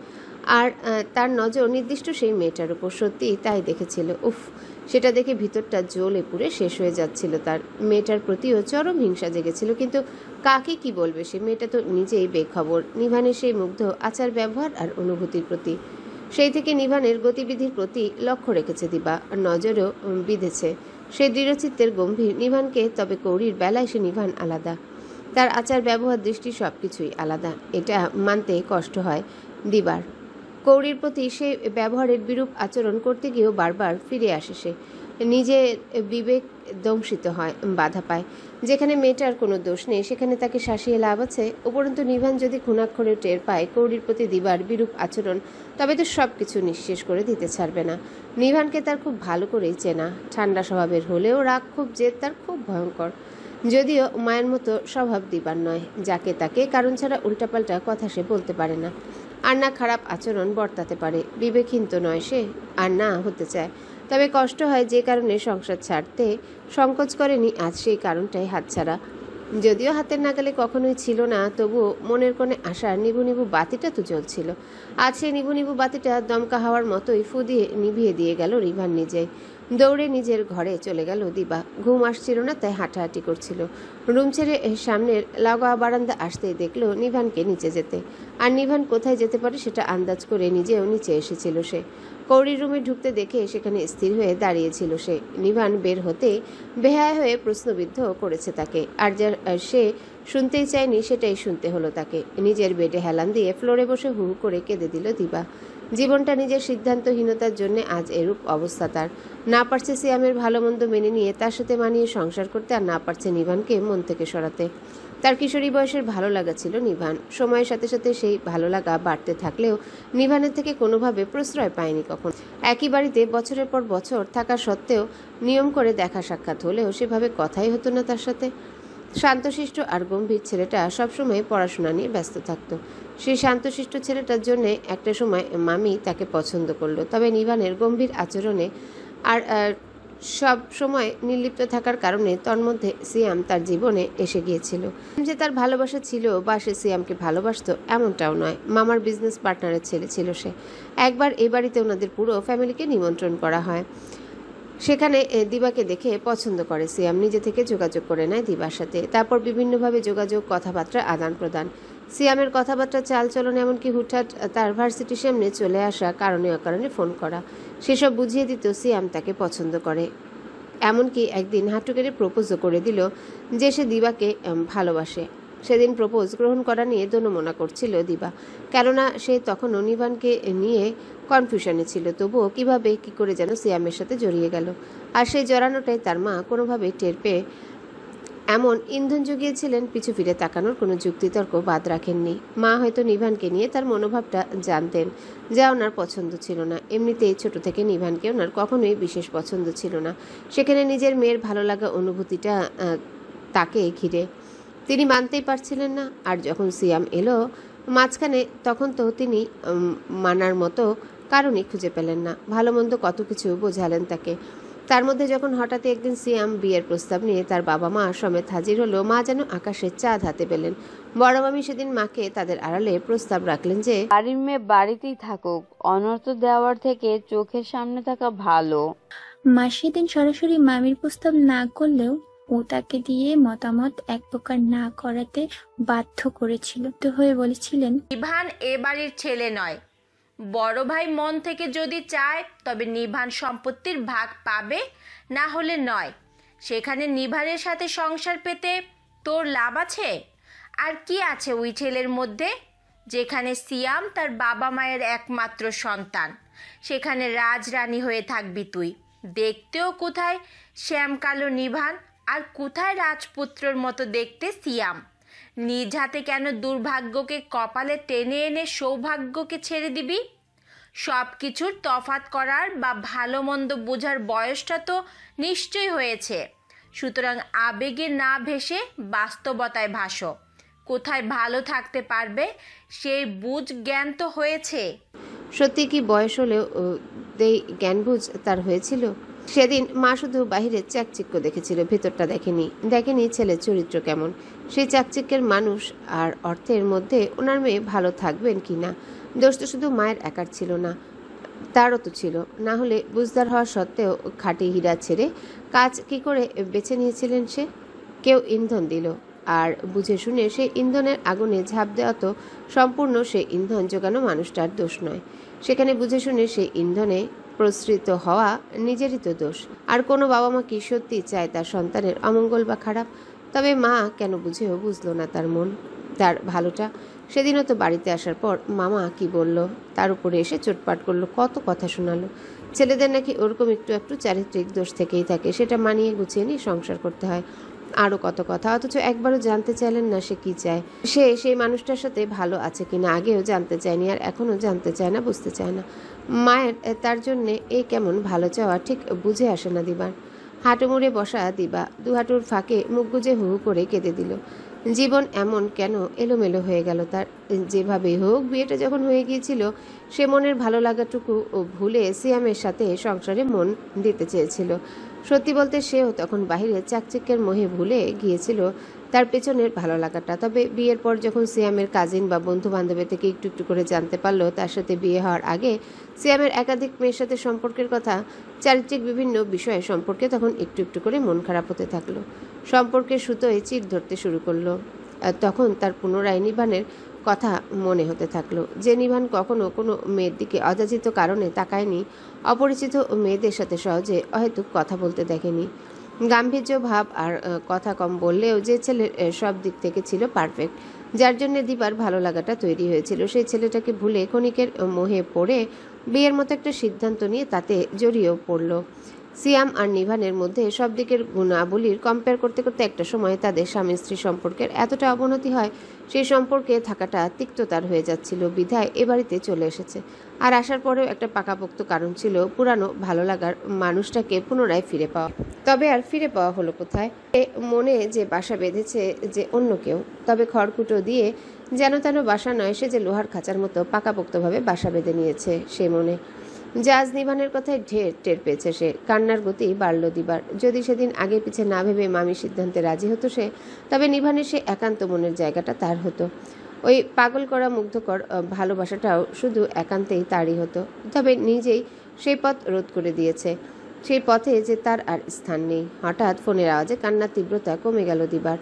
আর তার নজর নির্দিষ্ট সেই মেয়েটার উপর। সত্যি তাই দেখেছিল। উফ, সেটা দেখে ভিতরটা জ্বলে পুড়ে শেষ হয়ে যাচ্ছিল তার। মেয়েটার প্রতিও চরম হিংসা জেগেছিল, কিন্তু কাকে কি বলবে সে? মেয়েটা তো নিজেই বেখবর নিভানের সেই মুগ্ধ আচার ব্যবহার আর অনুভূতির প্রতি। সেই থেকে নিভানের গতিবিধির প্রতি লক্ষ্য রেখেছে দিবা, আর নজরও বিঁধেছে সেই দৃঢ়চিত্তের গম্ভীর নিভানকে। তবে কৌরির বেলায় সে নিভান আলাদা, তার আচার ব্যবহার, দৃষ্টি সবকিছুই আলাদা। এটা মানতে কষ্ট হয় দিবার। কৌরির প্রতি সে ব্যবহারের বিরূপ আচরণ করতে গিয়েও বারবার ফিরে আসে সে। নিজের বিবেক দংশিত হয়, বাধা পায়। যেখানে মেয়েটার কোনো দোষ নেই সেখানে তাকে শাসিয়ে লাভ আছে? উপরন্তু নিভান যদি খুনাক্ষরে টের পায় কৌরির প্রতি দিবার বিরূপ আচরণ, তবে তো সব কিছু নিঃশেষ করে দিতে ছাড়বে না। নিভানকে তার খুব ভালো করেই চেনা। ঠান্ডা স্বভাবের হলেও রাগ, খুব জেদ তার খুব ভয়ঙ্কর। যদিও মায়ের মতো স্বভাব দিবার নয়, যাকে তাকে কারণ ছাড়া উল্টাপাল্টা কথা সে বলতে পারে না, আর না খারাপ আচরণ বর্তাতে পারে। বিবেকহীন তো নয় সে, আর না হতে চায়। তবে কষ্ট হয় যে কারণে সংসার ছাড়তে সংকোচ করেনি, আজ সেই কারণটাই হাতছাড়া। যদিও হাতের নাগালে কখনোই ছিল না, তবুও মনের কোণে আসার নিভু নিভু বাতিটা তো জ্বলছিল। আজ সেই নিভু নিভু বাতিটা দমকা হাওয়ার মতোই ফু দিয়ে নিভিয়ে দিয়ে গেল নিভান নিজেই। দৌড়ে নিজের ঘরে চলে গেল দিবা। ঘুম আসছিল না, তাই হাঁটাহাঁটি করছিল। রুম ছেড়ে সামনের লাগোয়া বারান্দা আসতেই দেখল নিভানকে নিচে যেতে। আর নিভান কোথায় যেতে পারে সেটা আন্দাজ করে নিজেও নিচে এসেছিল সে। কৌরির রুমে ঢুকতে দেখে সেখানে স্থির হয়ে দাঁড়িয়েছিল সে। নিভান বের হতে বেহায়া হয়ে প্রশ্নবিদ্ধ করেছে তাকে, আর যা সে শুনতেই চায়নি সেটাই শুনতে হলো তাকে। নিজের বেডে হেলান দিয়ে ফ্লোরে বসে হু হু করে কেঁদে দিল দিবা। জীবনটা নিজের সিদ্ধান্তহীনতার জন্য আজ এরূপ অবস্থা তার। না পারছে সিয়ামের ভালো মন্দ মেনে নিয়ে তার সাথে মানিয়ে সংসার করতে, আর না পারছে নিভানকে মন থেকে সরাতে। তার কিশোরী বয়সের ভালো লাগা ছিল নিভান। সময়ের সাথে সাথে সেই ভালো লাগা বাড়তে থাকলেও নিভানের থেকে কোনোভাবে প্রশ্রয় পায়নি কখন। একই বাড়িতে বছরের পর বছর থাকা সত্ত্বেও নিয়ম করে দেখা সাক্ষাৎ হলেও সেভাবে কথাই হতো না তার সাথে। শান্তশিষ্ট আর গম্ভীর ছেলেটা সবসময় পড়াশোনা নিয়ে ব্যস্ত থাকতো। সেই শান্তশিষ্ট ছেলেটার জন্য একটা সময় মামি তাকে পছন্দ করলো। তবে নিভানের গম্ভীর আচরণে আর সব সময় নির্লিপ্ত থাকার কারণে তন্মধ্যে সিয়াম তার জীবনে এসে গিয়েছিল। যে তার ভালোবাসা ছিল বা সে সিয়ামকে ভালোবাসতো এমনটাও নয়। মামার বিজনেস পার্টনারের ছেলে ছিল সে। একবার এই বাড়িতে ওনাদের পুরো ফ্যামিলিকে নিমন্ত্রণ করা হয়। সেখানে দিবাকে দেখে পছন্দ করে সিয়াম। নিজে থেকে যোগাযোগ করে নেয় দিবার সাথে। তারপর বিভিন্নভাবে যোগাযোগ, কথাবার্তা আদান প্রদান। সিয়ামের কথাবার্তা, চালচলন, এমনকি হুটহাট তার ভার্সিটির সামনে চলে আসা, কারণে অকারণে ফোন করা, সেসব বুঝিয়ে দিত সিয়াম তাকে পছন্দ করে। এমনকি একদিন হাঁটু কেটে প্রপোজও করে দিল যে সে দিবাকে ভালোবাসে। সেদিন প্রপোজ গ্রহণ করা নিয়ে দোনোমনা করছিল দিবা, কেননা সে তখনও নিভানকে নিয়ে কনফিউশনে ছিল। তবুও কিভাবে কি করে যেন সিয়ামের সাথে জড়িয়ে গেল। আর সেই জড়ানোটাই তার মা কোনোভাবে টের পেয়ে এমন ইন্ধন জুগিয়েছিলেন, পিছু ফিরে তাকানোর কোনো যুক্তিতর্ক বাদ রাখেননি। মা হয়তো নিভানকে নিয়ে তার মনোভাবটা জানতেন, যা ওনার পছন্দ ছিল না। এমনিতেই ছোট থেকে নিভানকে ওনার কখনোই বিশেষ পছন্দ ছিল না। সেখানে নিজের মেয়ের ভালো লাগা অনুভূতিটা তাকে ঘিরে তিনি মানতেই পারছিলেন না। আর যখন সিয়াম এলো মাঝখানে, তখন তো তিনি মানার মতো কারণই খুঁজে পেলেন না। ভালো মন্দ কত কিছু বোঝালেন তাকে। তার মধ্যে যখন হঠাৎ একদিন সিয়াম বিয়ের প্রস্তাব নিয়ে তার বাবা মা সমেত হাজির হলো, মা যেন আকাশের চাঁদ হাতে পেলেন। বড় মামি সেদিন মাকে তাদের আড়ালে প্রস্তাব রাখলেন যে বাড়ির মেয়ে বাড়িতেই থাকুক, অনর্থ দেওয়ার থেকে চোখের সামনে থাকা ভালো। মা সেদিন সরাসরি মামির প্রস্তাব না করলেও ও তাকে দিয়ে মতামত এক প্রকার না করাতে বাধ্য করেছিল। তো হয়ে বলেছিলেন, নিভান এ বাড়ির ছেলে নয়। বড় ভাই মন থেকে যদি চায় তবে নিভান সম্পত্তির ভাগ পাবে, না হলে নয়। সেখানে নিভানের সাথে সংসার পেতে তোর লাভ আছে? আর কি আছে ওই ছেলের মধ্যে? যেখানে সিয়াম তার বাবা মায়ের একমাত্র সন্তান, সেখানে রাজরানী হয়ে থাকবি তুই। দেখতেও কোথায় শ্যামকালো নিভান, আর কোথায় রাজপুত্রর মতো দেখতে সিয়াম। নিজ হাতে কেন দুর্ভাগ্যকে কপালে টেনে এনে সৌভাগ্যকে ছেড়ে দিবি? সব কিছুর তফাৎ করার বা ভালো মন্দ বোঝার বয়সটা তো নিশ্চয়ই হয়েছে। সুতরাং আবেগে না ভেসে বাস্তবতায় ভাসো। কোথায় ভালো থাকতে পারবে সেই বুঝ জ্ঞান তো হয়েছে। সত্যি কি বয়স হলেও এই জ্ঞানবুঝ তার হয়েছিল? সেদিন মা শুধু বাহিরের চাকচিক্য দেখেছিল, ভেতরটা দেখেনি ছেলের চরিত্র কেমন। সেই চাকচিক্যের মানুষ আর অর্থের মধ্যে ওনার মেয়ে ভালো থাকবেন কি না। দোষ তো শুধু মায়ের একার ছিল না, তারও তো ছিল। না হলে বুঝদার হওয়া সত্ত্বেও খাঁটি হীরা ছেড়ে কাজ কি করে বেছে নিয়েছিলেন সে? কেউ ইন্ধন দিল, আর বুঝে শুনে সেই ইন্ধনের আগুনে ঝাঁপ দেওয়া তো সম্পূর্ণ সেই ইন্ধন জোগানো মানুষটার দোষ নয়। সেখানে বুঝে শুনে সেই ইন্ধনে প্রসৃত হওয়া নিজেরই তো দোষ। আর কোনো বাবা মা কি সত্যি চায় তার সন্তানের অমঙ্গল বা খারাপ? তবে মা কেন বুঝেও বুঝলো না তার মন, তার ভালোটা। সেদিনও তো বাড়িতে আসার পর মামা কি বলল, তার উপরে এসে চোটপাট করলো, কত কথা শোনালো। ছেলেদের নাকি ওরকম একটু একটু চারিত্রিক দোষ থেকেই থাকে, সেটা মানিয়ে গুছিয়ে নিয়ে সংসার করতে হয়। আরও কত কথা, অথচ একবারও জানতে চাইলেন না সে কি চায়, সে সেই মানুষটার সাথে ভালো আছে কিনা। আগেও জানতে চায়নি, আর এখনও জানতে চায় না, বুঝতে চায় না। মায়ের তার জন্যে এই কেমন ভালো চাওয়া ঠিক বুঝে আসে না দিবার। হাঁটু মুড়ে বসা দিবা দু হাঁটুর ফাঁকে মুখ গুজে হু হু করে কেঁদে দিল। জীবন এমন কেন এলোমেলো হয়ে গেল তার? যেভাবে হোক বিয়েটা যখন হয়ে গিয়েছিল, সে মনের ভালো লাগাটুকু ভুলে সিয়ামের সাথে সংসারে মন দিতে চেয়েছিল। সত্যি বলতে সেও তখন বাহিরে চাকচিক্যের মোহে ভুলে গিয়েছিল তার পেছনের ভালো লাগাটা। তবে বিয়ের পর যখন সিয়ামের কাজিন বা বন্ধু বান্ধবের থেকে একটু একটু করে জানতে পারলো তার সাথে বিয়ে হওয়ার আগে সিয়ামের একাধিক মেয়ের সাথে সম্পর্কের কথা, চারিত্রিক বিভিন্ন বিষয়ে সম্পর্কে, তখন একটু একটু করে মন খারাপ হতে থাকলো। সম্পর্কের সুতোয় চির ধরতে শুরু করলো। তখন তার পুনরায় নিভানের কথা মনে হতে থাকলো, যে নিভান কখনো কোনো মেয়ের দিকে অযাচিত কারণে তাকায়নি, অপরিচিত মেয়েদের সাথে সহজে অহেতুক কথা বলতে দেখেনি। গাম্ভীর্য ভাব আর কথা কম বললেও যে ছেলের সব দিক থেকে ছিল পারফেক্ট, যার জন্য দিবার ভালো লাগাটা তৈরি হয়েছিল, সেই ছেলেটাকে ভুলে ক্ষণিকের মোহে পড়ে বিয়ের মতো একটা সিদ্ধান্ত নিয়ে তাতে জড়িয়েও পড়ল। সিয়াম আর নিভানের মধ্যে সব দিকের গুণাবলীর কম্পেয়ার করতে করতে একটা সময় তাদের স্বামী স্ত্রী সম্পর্কের এতটা অবনতি হয়, সেই সম্পর্কে থাকাটা তিক্ততার হয়ে যাচ্ছিল। বিধায় এ বাড়িতে চলে এসেছে। আর আসার পরেও একটা পাকাপোক্ত কারণ ছিল, পুরানো ভালো লাগার মানুষটাকে পুনরায় ফিরে পাওয়া। তবে আর ফিরে পাওয়া হলো কোথায়? মনে যে বাসা বেঁধেছে যে অন্য কেউ, তবে খড়কুটো দিয়ে যেন তেন বাসা নয়, সে যে লোহার খাঁচার মতো পাকাপোক্তভাবে বাসা বেঁধে নিয়েছে সে মনে। জাজ নিভানের কথায় ঢের টের পেয়েছে সে। কান্নার গতি বাড়ল দিবার। যদি সেদিন আগে পিছে না ভেবে মামির সিদ্ধান্তে রাজি হতো সে, তবে নিভানের সে একান্ত মনের জায়গাটা তার হতো। ওই পাগল করা মুগ্ধকর ভালোবাসাটাও শুধু একান্তেই তারই হতো। তবে নিজেই সেই পথ রোধ করে দিয়েছে, সেই পথে যে তার আর স্থান নেই। হঠাৎ ফোনের আওয়াজে কান্নার তীব্রতা কমে গেল দিবার।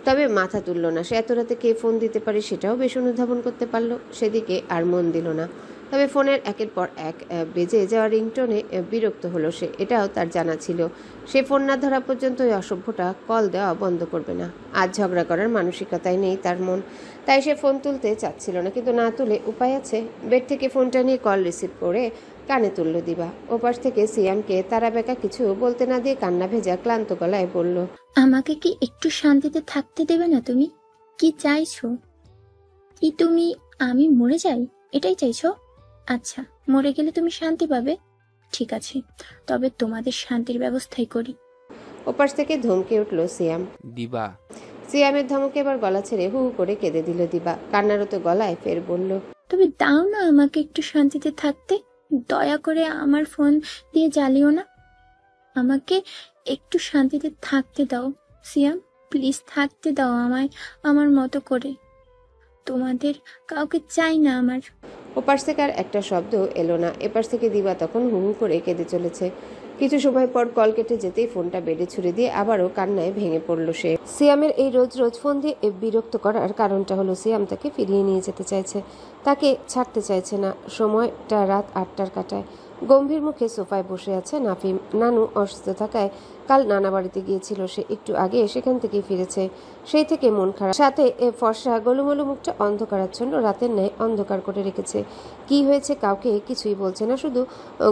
তবে মাথা তুলল না। সে এত রাতে কে ফোন দিতে পারে সেটাও বেশ অনুধাবন করতে পারল। সেদিকে আর মন দিল না। তবে ফোনের একের পর এক বেজে যাওয়া রিংটোনে বিরক্ত হলো সে, এটাও তার জানা ছিল। সে ফোন না ধরা পর্যন্ত ওই অসভ্যটা কল দেওয়া বন্ধ করবে না। আজ ঝগড়া করার মানসিকতায় নেই তার মন, তাই সে ফোন তুলতে চাচ্ছিল না। কিন্তু না তুলে উপায় আছে। বেড থেকে ফোনটা নিয়ে কল রিসিভ করে কানে তুলল দিবা। ওপাশ থেকে সিয়ামকে তারা বেকা কিছু বলতে না দিয়ে কান্না ভেজা ক্লান্ত গলায় বলল, আমাকে কি একটু শান্তিতে থাকতে দেবে না? তুমি কি চাইছো? কি তুমি আমি মরে যাই এটাই চাইছো? আচ্ছা, মরে গেলে তুমি শান্তি পাবে, ঠিক আছে, তবে তোমাদের শান্তির ব্যবস্থাই করি। ওপাশ থেকে ধমকে উঠল সিয়াম। দিবা। সিয়ামের ধমকে এবার গলা ছেড়ে হু হু করে কেঁদে দিল দিবা। কান্নারত গলায় ফের বলল, তবে দাও না আমাকে একটু শান্তিতে থাকতে, দয়া করে আমার ফোন দিয়ে জ্বালিও না, আমাকে একটু শান্তিতে থাকতে দাও সিয়াম, প্লিজ থাকতে দাও আমায় আমার মতো করে, তোমাদের কাউকে চাই না আমার। ওপাশ থেকে আর একটা শব্দ এলো না। এপাশ থেকে দিবা তখন হু হু করে কেঁদে চলেছে। কিছু সময় পর কল কেটে যেতেই ফোনটা বেডে ছুড়ে দিয়ে আবারও কান্নায় ভেঙে পড়ল সে। সিয়ামের এই রোজ রোজ ফোন দিয়ে বিরক্ত করার কারণটা হলো সিয়াম তাকে ফিরিয়ে নিয়ে যেতে চাইছে, তাকে ছাড়তে চাইছে না। সময়টা রাত ৮টার কাটায়। গম্ভীর মুখে সোফায় বসে আছে নাফিম। নানু অসুস্থ থাকায় কাল নানা বাড়িতে গিয়েছিল সে, একটু আগে সেখান থেকেই ফিরেছে। সেই থেকে মন খারাপ, সাথে ফর্সা গোলুমোলু মুখটা অন্ধকারাচ্ছন্ন রাতের ন্যায় অন্ধকার করে রেখেছে। কি হয়েছে কাউকে কিছুই বলছে না, শুধু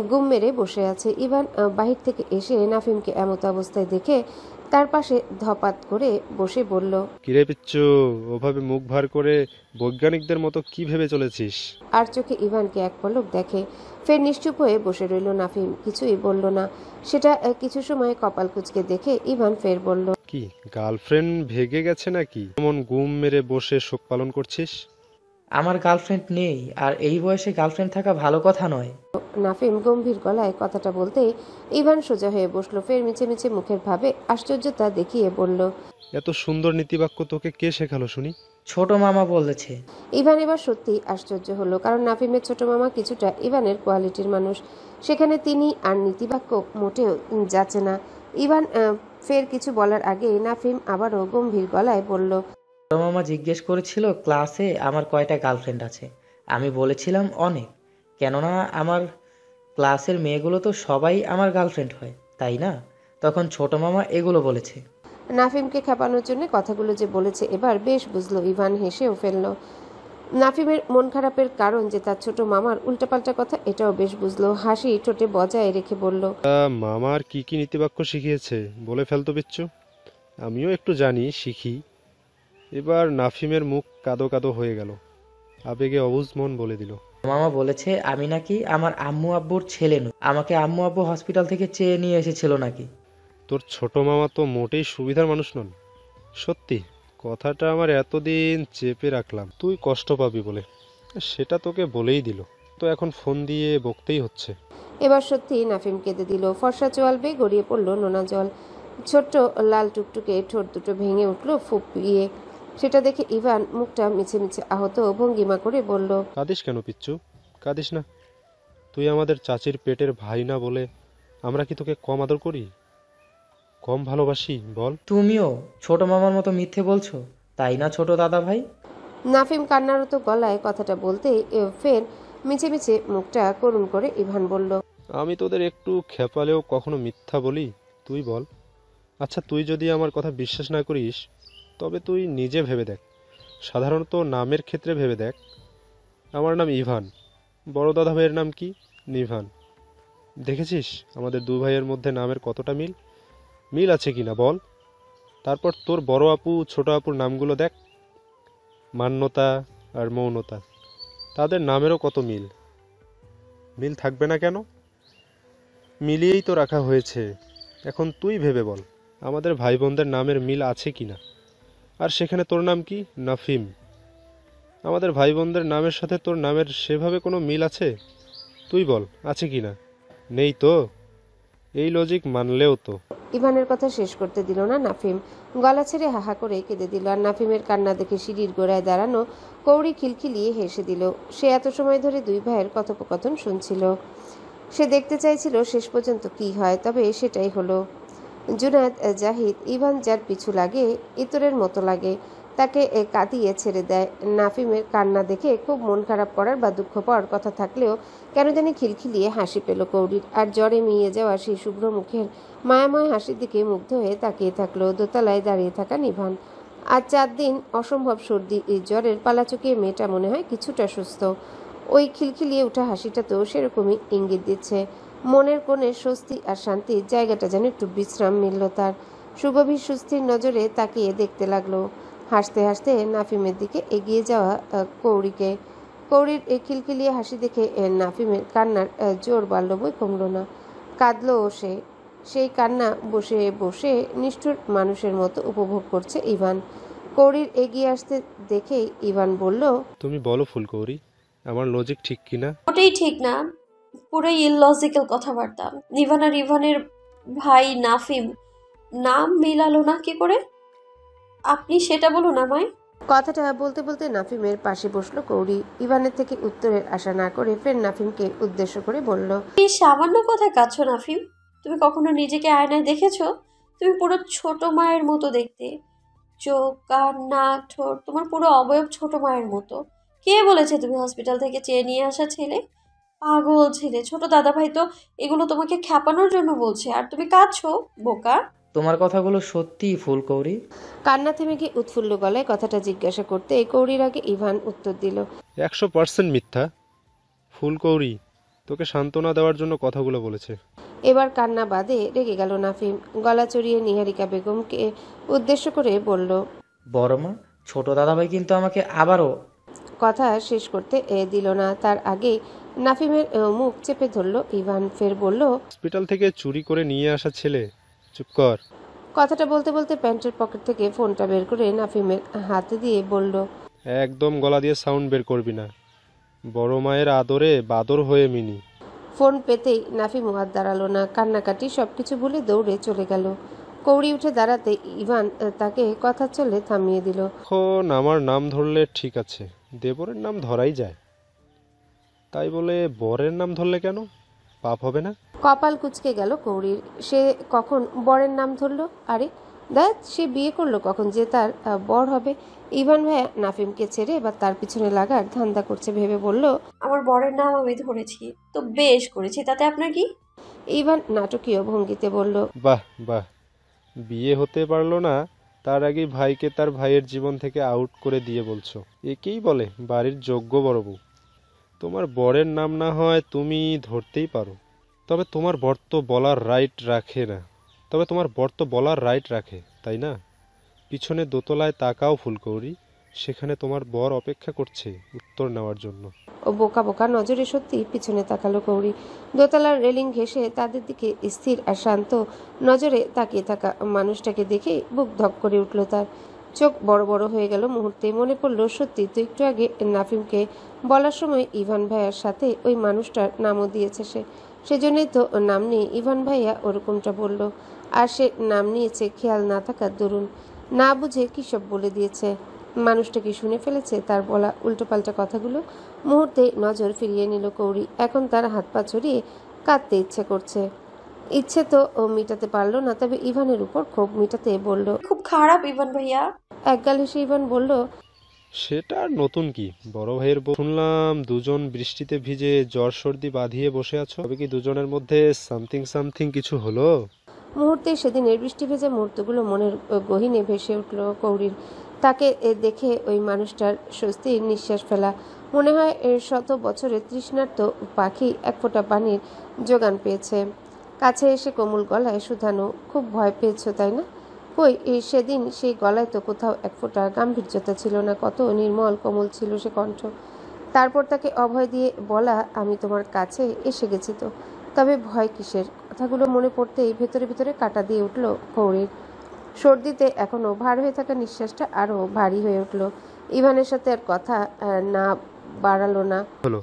গুম মেরে বসে আছে। ইভান বাহির থেকে এসে নাফিমকে এমত অবস্থায় দেখে তার পাশে ধপাত করে বসে বলল, কিরে পিচ্চু, ওভাবে মুখ ভার করে বৈজ্ঞানিকদের মতো কি ভেবে চলেছিস? আর চোখে ইভানকে এক পলক দেখে, ফের নিশ্চুপ হয়ে বসে রইল নাফিম, কিছুই বলল না। সেটা কিছু সময় কপাল কুঁচকে দেখে ইভান ফের বলল, কি গার্লফ্রেন্ড ভেগে গেছে নাকি এমন গুম মেরে বসে শোক পালন করছিস? আমার গার্লফ্রেন্ড নেই, আর এই বয়সে গার্লফ্রেন্ড থাকা ভালো কথা নয়। নাফিম গম্ভীর গলায় কথাটা বলতেই ইভান সোজা হয়ে বসলো, ফের মিছে মিছে মুখের ভাবে আশ্চর্যতা দেখিয়ে বলল, এত সুন্দর নীতিবাক্য তোকে কে শেখালো শুনি? ছোট মামা বলেছে। ইভান এবার সত্যি আশ্চর্য হলো, কারণ নাফিমের ছোট মামা কিছুটা ইভানের কোয়ালিটির মানুষ, সেখানে তিনি আর নীতিবাক্য মোটেও যাচ্ছে না। ইভান ফের কিছু বলার আগে নাফিম আবারও গম্ভীর গলায় বলল, ছোট মামা জিজ্ঞেস করেছিল ক্লাসে আমার কয়টা গার্লফ্রেন্ড আছে। আমি বলেছিলাম অনেক, কেননা আমার ক্লাসের মেয়েগুলো তো সবাই আমার গার্লফ্রেন্ড হয়, তাই না? তখন ছোট মামা এগুলো বলেছে। নাফিমকে খেপানোর জন্য কথাগুলো যে বলেছে এবার বেশ বুঝলো ইভান, হেসেও ফেলল। নাফিমের মন খারাপের কারণ যে তার ছোট মামার উল্টাপাল্টা কথা, এটাও বেশ বুঝলো। হাসি ঠোঁটে বজায় রেখে বলল, মামার কি কি নীতিবাক্য শিখিয়েছে বলে ফেলতো পিচ্চু, আমিও একটু জানি, শিখি। এবার নাফিমের মুখ কাদো কাদো হয়ে গেল, আবেগে অবুঝ মন বলে দিল, মামা বলেছে আমি নাকি আমার আম্মু আব্বুর ছেলে নই, আমাকে আম্মু আব্বু হসপিটাল থেকে চেয়ে নিয়ে এসেছিল নাকি। তোর ছোট মামা তো মোটেই সুবিধার মানুষ নন। সত্যি কথাটা আমার এতদিন চেপে রাখলাম, তুই কষ্ট পাবি বলে, সেটা তোকে বলেই দিল, তো এখন ফোন দিয়ে বকতেই হচ্ছে। এবার সত্যি নাফিম কেঁদে দিল। ফর্সা চোয়াল বেয়ে গড়িয়ে পড়ল নোনা জল, ছোট্ট লাল টুকটুকে ঠোঁট দুটো ভেঙে উঠল ফুপিয়ে। সেটা দেখে ইভান মুখটা মিছে মিছে আহত ভঙ্গিমা করে বলল, কাঁদিস কেন পিচ্চু, কাঁদিস না। তুই আমাদের চাচির পেটের ভাই না বলে আমরা কি তোকে কম আদর করি, কম ভালোবাসি বল? তুমিও ছোট মামার মতো মিথ্যে বলছো, তাই না ছোট দাদা ভাই? নাফিম কান্নারত গলায় কথাটা বলতে ফের মিছে মিছে মুখটা করুণ করে ইভান বলল, আমি তোদের একটু খেপালেও কখনো মিথ্যা বলি? তুই বল। আচ্ছা, তুই যদি আমার কথা বিশ্বাস না করিস তবে তুই নিজে ভেবে দেখ, সাধারণত নামের ক্ষেত্রে ভেবে দেখ। আমার নাম ইভান, বড় দাদা ভাইয়ের নাম কি? নিভান। দেখেছিস আমাদের দু ভাইয়ের মধ্যে নামের কতটা মিল, মিল আছে কিনা বল? তারপর তোর বড় আপু ছোট আপুর নামগুলো দেখ, মান্যতা আর মৌনতা, তাদের নামেরও কত মিল। মিল থাকবে না কেন? মিলিয়েই তো রাখা হয়েছে। এখন তুই ভেবে বল আমাদের ভাই বোনদের নামের মিল আছে কিনা। আর সেখানে তোর নাম কি? নাফিম। আমাদের ভাই বোনদের নামের সাথে তোর নামের সেভাবে কোনো মিল আছে? তুই বল আছে কিনা। নেই তো, এই লজিক মানলেও তো। ইভানের কথা শেষ করতে দিল না নাফিম, গলা ছেড়ে হাহা করে কেঁদে দিল। আর নাফিমের কান্না দেখে সিঁড়ির গোড়ায় দাঁড়ানো কৌড়ি খিলখিলিয়ে হেসে দিল। সে এত সময় ধরে দুই ভাইয়ের কথোপকথন শুনছিল, সে দেখতে চাইছিল শেষ পর্যন্ত কি হয়, তবে সেটাই হলো। জুনায়েদ জাহিদ ইভান যার পিছু লাগে ইতরের মতো লাগে, তাকে কাঁদিয়ে ছেড়ে দেয়। নাফিমের কান্না দেখে খুব মন খারাপ করার বা দুঃখ পাওয়ার কথা থাকলেও কেন জানি খিলখিলিয়ে হাসি পেল কৌড়ির। আর জ্বরে মিয়ে যাওয়া সেই শুভ্র মুখের মায়াময় হাসির দিকে মুগ্ধ হয়ে তাকিয়ে থাকলো দোতলায় দাঁড়িয়ে থাকা নিভান। আজ 4 দিন অসম্ভব সর্দি জ্বরের পালা চুকিয়ে মেয়েটা মনে হয় কিছুটা সুস্থ। ওই খিলখিলিয়ে ওঠা হাসিটা তো সেরকমই ইঙ্গিত দিচ্ছে। মনের কোণে স্বস্তি আর শান্তির জায়গাটা যেন একটু বিশ্রাম মিলল তার। সুগভীর সুস্থির নজরে তাকিয়ে দেখতে লাগলো হাসতে হাসতে নাফিমের দিকে এগিয়ে যাওয়া কৌড়িকে। কৌড়ির খিলখিলিয়ে হাসি দেখে নাফিমের কান্নার জোর বাড়ল বই কমল না, কাঁদলো সে। সেই কান্না বসে বসে নিষ্ঠুর মানুষের মতো উপভোগ করছে ইভান। কৌড়ির এগিয়ে আসতে দেখেই ইভান বলল, তুমি বলো ফুলকৌরি, আমার লজিক ঠিক কিনা? ওটাই ঠিক না, পুরোই ইললজিক্যাল কথাবার্তা। নিভান আর ইভানের ভাই নাফিম নাম মিলালো না কি করে? আপনি সেটা বলুন আমায়। কথাটা বলতে বলতে নাফিমের পাশে বসলো কৌড়ি। ইভানের থেকে উত্তরের আশা না করে ফের নাফিমকে উদ্দেশ্য করে বলল, এই সামান্য কথা কাছো নাফিম, তুমি কখনো নিজেকে আয়নায় দেখেছো? তুমি পুরো ছোট মায়ের মতো দেখতে, চোখ কান নাক ঠোঁট তোমার পুরো অবয়ব ছোট মায়ের মতো। কে বলেছে তুমি হসপিটাল থেকে চেয়ে নিয়ে আসা ছেলে? পাগল ছেলে, ছোট দাদাভাই তো এগুলো তোমাকে খ্যাপানোর জন্য বলছে আর তুমি কাঁদছো, বোকা। তোমার কথাগুলো সত্যিই ফুলকৌরি। কান্না থেমে গিয়ে উৎফুল্ল গলায় কথাটা জিজ্ঞাসা করতে কৌরির আগে ইভান উত্তর দিল, 100% মিথ্যা। ফুলকৌরি তোকে সান্ত্বনা দেওয়ার জন্য কথাগুলো বলেছে। এবার কান্না বাদে রেগে গেল নাফিম। গলা চড়িয়ে নিহারিকা বেগমকে উদ্দেশ্য করে বলল, বড় মা, ছোট দাদাভাই কিন্তু আমাকে আবারও। কথা শেষ করতে দিল না, তার আগে নাফিমের মুখ চেপে ধরল ইভান। ফের বলল, হসপিটাল থেকে চুরি করে নিয়ে আসা ছেলে, চুপ কর। কথাটা বলতে বলতে প্যান্টের পকেট থেকে ফোনটা বের করে নাফিমের হাতে দিয়ে বলল, একদম গলা দিয়ে সাউন্ড বের করবি না, বড় মায়ের আদরে বাদর হয়ে মিনি। ফোন পেতেই নাফিম হাত দাঁড়ালো না, কান্নাকাটি সবকিছু ভুলে দৌড়ে চলে গেল। কৌড়ি উঠে দাঁড়াতে ইভান তাকে কথা চলে থামিয়ে দিল। এখন আমার নাম ধরলে ঠিক আছে, দেবরের নাম ধরাই যায়, তাই বলে বরের নাম ধরলে কেন, পাপ হবে না? কপাল কুঁচকে গেল কৌড়ির। সে কখন বরের নাম ধরলো? আরে দেখ, সে বিয়ে করলো কখন যে তার বর হবে? ইভান ভাইয়া নাফিমকে ছেড়ে এবার তার পিছনে লাগার ধান্দা করছে ভেবে বলল, আমার বরের নাম আমি ধরেছি তো বেশ করেছি, তাতে আপনার কি? ইভান নাটকীয় ভঙ্গিতে বলল, বাহ বাহ, বিয়ে হতে পারলো না তার আগেই ভাইকে তার ভাইয়ের জীবন থেকে আউট করে দিয়ে বলছো, একেই বলে বাড়ির যোগ্য বড় বউ। তোমার বরের নাম না হয় তুমি ধরতেই পারো, তবে তোমার বর তো বলার রাইট রাখে, তাই না? পিছনে দোতলায় তাকাও ফুলকৌরি, সেখানে তোমার বর অপেক্ষা করছে উত্তর নেওয়ার জন্য। ও বোকা বোকা নজরে সত্যি পিছনে তাকালো কৌড়ি। দোতলার রেলিং ঘেঁষে তাদের দিকে স্থির আর শান্ত নজরে তাকিয়ে থাকা মানুষটাকে দেখে বুক ধপ করে উঠল তার। চোখ বড় বড় হয়ে গেল মুহূর্তে। মনে পড়ল, সত্যি তো একটু আগে নাফিমকে বলার সময় ইভান ভাইয়ার সাথে ওই মানুষটার নামও দিয়েছে সে। সেজন্যই তো নাম নিয়ে ইভান ভাইয়া ওরকমটা বলল। আর সে নাম নিয়েছে খেয়াল না থাকার দরুন, না বুঝে কী সব বলে দিয়েছে। মানুষটা কি শুনে ফেলেছে তার বলা উল্টোপাল্টা কথাগুলো? মুহূর্তে নজর ফিরিয়ে নিল কৌড়ি। এখন তার হাত পা ছড়িয়ে কাঁদতে ইচ্ছে করছে। ইচ্ছে তো ও মিটাতে পারলো না, তবে ইভানের উপর ক্ষোভ মিটাতে বলল, খুব খারাপ ইভান ভাইয়া। একগাল হেসে ইভান বলল, সেটা আর নতুন কি, বড় ভাইয়ের বউ। শুনলাম দুজন বৃষ্টিতে ভিজে জ্বর সর্দি বাঁধিয়ে বসে আছো, তবে কি দুজনের মধ্যে সামথিং কিছু হলো? মুহূর্তে সেদিনের বৃষ্টি ভেজা মুহূর্তগুলো মনের গহীনে ভেসে উঠল কৌড়ির। তাকে দেখে ওই মানুষটার স্বস্তির নিঃশ্বাস ফেলা। মনে হয় শত বছরের তৃষ্ণার্ত পাখি এক ফোঁটা পানির যোগান পেয়েছে। কাছে এসে কোমল গলায় শুধানো, খুব ভয় পেয়েছো তাই না? কই, সেদিন সেই গলায় তো কোথাও এক ফোঁটা গাম্ভীর্যতা ছিল না, কত নির্মল কোমল ছিল সে কণ্ঠ। তারপর তাকে অভয় দিয়ে বলা, আমি তোমার কাছে এসে গেছি তো, তবে ভয় কিসের? কথাগুলো মনে পড়তেই ভেতরে ভেতরে কাটা দিয়ে উঠল কৌড়ির। সর্দিতে এখনো ভার হয়ে থাকা নিঃশ্বাসটা আরো ভারী হয়ে উঠল। ইভানের সাথে আর কথা না বাড়ালো না। হলো,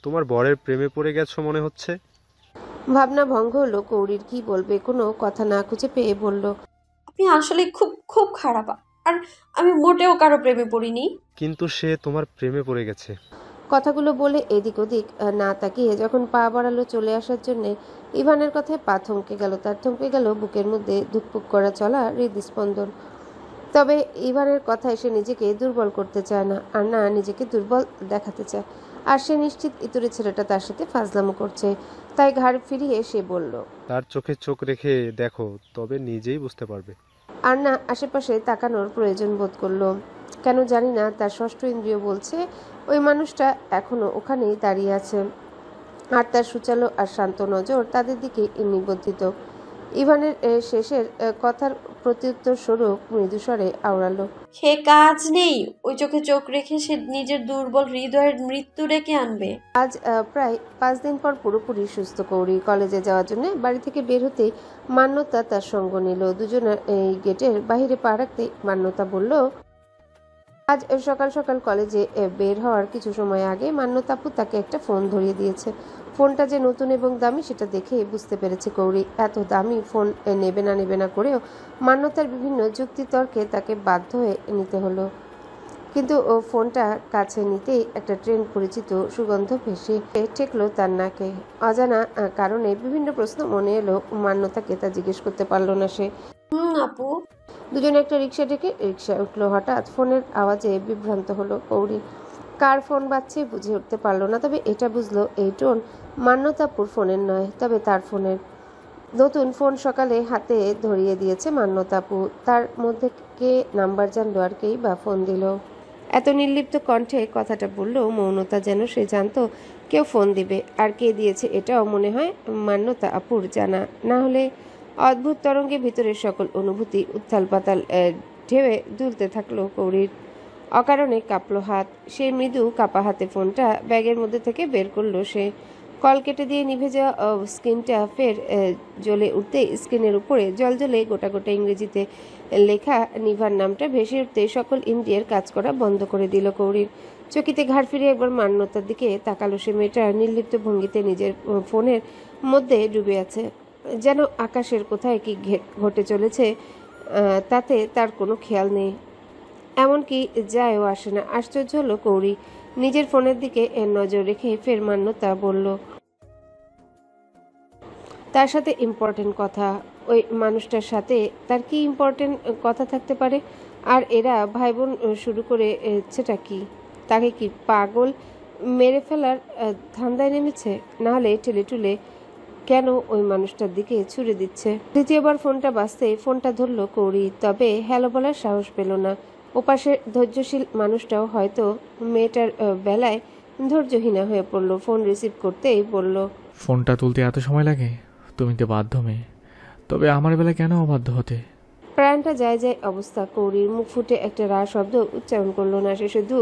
তোমার বরের প্রেমে পড়ে গেছো মনে হচ্ছে। ভাবনা ভঙ্গ হলো কৌড়ির। কি বলবে, কোনো কথা না খুঁজে পেয়ে বলল, আপনি আসলে খুব খুব খারাপ, আর আমি মোটেও কারো প্রেমে পড়িনি। কিন্তু সে তোমার প্রেমে পড়ে গেছে। কথাগুলো বলে এদিক ওদিক না তাকিয়ে যখন পা বাড়ালো চলে আসার জন্যে, ইভানের কথায় পা থমকে গেল তার। থমকে গেল বুকের মধ্যে ধুকপুক করা চলা হৃদস্পন্দন। তবে ইভানের কথায় সে নিজেকে দুর্বল করতে চায় না, আর না নিজেকে দুর্বল দেখাতে চায়। আর সে নিশ্চিত ইতুরে ছেলেটা তার সাথে ফাজলামো করছে, তাই ঘাড় ফিরিয়ে সে বলল, তার চোখে চোখ রেখে দেখো, তবে নিজেই বুঝতে পারবে। আর না আশেপাশে তাকানোর প্রয়োজন বোধ করলো। কেন জানি না, তার ষষ্ঠ ইন্দ্রিয় বলছে ওই মানুষটা এখনো ওখানেই দাঁড়িয়ে আছে, আর তার সুচালো আর শান্ত নজর তাদের দিকে নিবদ্ধিত। ইভানের শেষের কথার প্রত্যুত্তর স্বরূপ মৃদুস্বরে আওড়ালো, সে কাজ নেই, ওই চোখে চোখ রেখে সে নিজের দুর্বল হৃদয়ের মৃত্যু ডেকে আনবে। আজ প্রায় 5 দিন পর পুরোপুরি সুস্থ কৌড়ি কলেজে যাওয়ার জন্য বাড়ি থেকে বের হতে মান্যতা তার সঙ্গ নিল। দুজনের এই গেটের বাইরে পা রাখতে মান্যতা বলল, আজ সকাল সকাল কলেজে বের হওয়ার কিছু সময় আগে মান্যতাপু তাকে একটা ফোন ধরিয়ে দিয়েছে। ফোনটা যে নতুন এবং দামি সেটা দেখে বুঝতে পেরেছে কৌড়ি। এত দামি ফোন নেবে না করেও মান্যতার বিভিন্ন যুক্তিতর্কে তাকে বাধ্য হয়ে নিতে হলো। কিন্তু ও ফোনটা কাছে নিতেই একটা ট্রেন পরিচিত সুগন্ধ ভেসে ঠেকলো তার নাকে। অজানা কারণে বিভিন্ন প্রশ্ন মনে এলো মান্যতাকে, তা জিজ্ঞেস করতে পারলো না সে। আপু। দুজনে একটা রিক্সা ডেকে রিক্সা উঠলো। হঠাৎ ফোনের আওয়াজে বিভ্রান্ত হলো কৌড়ি। কার ফোন বাজছে বুঝে উঠতে পারলো না, তবে এটা বুঝলো এই টোন মান্যতাপুর ফোনের নয়, তবে তার ফোনের। নতুন ফোন সকালে হাতে ধরিয়ে দিয়েছে মান্যতাপু, তার মধ্যে কে নাম্বার জানলো আর কেই বা ফোন দিল। এত নির্লিপ্ত কণ্ঠে কথাটা বললো, মৌনতা যেন সে জানতো কেউ ফোন দিবে, আর কে দিয়েছে এটাও মনে হয় মান্যতা আপুর জানা। না হলে অদ্ভুত তরঙ্গে ভিতরের সকল অনুভূতি উত্থাল পাতাল ঢেউয়ে দুলতে থাকলো কৌরির। অকারণে কাঁপলো হাত, সে মৃদু কাঁপা হাতে ফোনটা ব্যাগের মধ্যে থেকে বের করলো সে। কল কেটে দিয়ে নিভে যাওয়া স্ক্রিনটা ফের জ্বলে উঠতে স্ক্রিনের উপরে জলজলে গোটা গোটা ইংরেজিতে লেখা নিভার নামটা ভেসে উঠতে সকল ইন্দ্রিয়ের কাজ করা বন্ধ করে দিল কৌরির। চকিতে ঘাড় ফিরে একবার মান্যতার দিকে তাকালো সে। মেয়েটা নির্লিপ্ত ভঙ্গিতে নিজের ফোনের মধ্যে ডুবে আছে, যেন আকাশের কোথায় কি ঘটে চলেছে তাতে তার কোনো খেয়াল নেই, এমনকি যায়ও আসে না। আশ্চর্য হলো কৌরি, নিজের ফোনের দিকে নজর রেখে ফের মান্যতা বলল, তার সাথে ইম্পর্টেন্ট কথা। ওই মানুষটার সাথে তার কি ইম্পর্টেন্ট কথা থাকতে পারে? আর এরা ভাই বোন শুরু করেছেটা কি? তাকে কি পাগল মেরে ফেলার ধান্দায় নেমেছে? নাহলে ঠেলে টুলে কেন ওই মানুষটার দিকে ছুড়ে দিচ্ছে? দ্বিতীয়বার ফোনটা বাজতে ফোনটা ধরল কৌরি, তবে হ্যালো বলার সাহস পেল না। ওপাশে ধৈর্যশীল মানুষটাও হয়তো মেয়েটার বেলায় ধৈর্যহীনা হয়ে পড়ল। ফোন রিসিভ করতেই বলল, ফোনটা তুলতে এত সময় লাগে? তুমি তো বাধ্য মেয়ে, তবে আমার বেলা কেন অবাধ্য হতে? প্রাণটা যায় যায় অবস্থা কৌরির। মুখ ফুটে একটা রা শব্দ উচ্চারণ করলো না, সে শুধু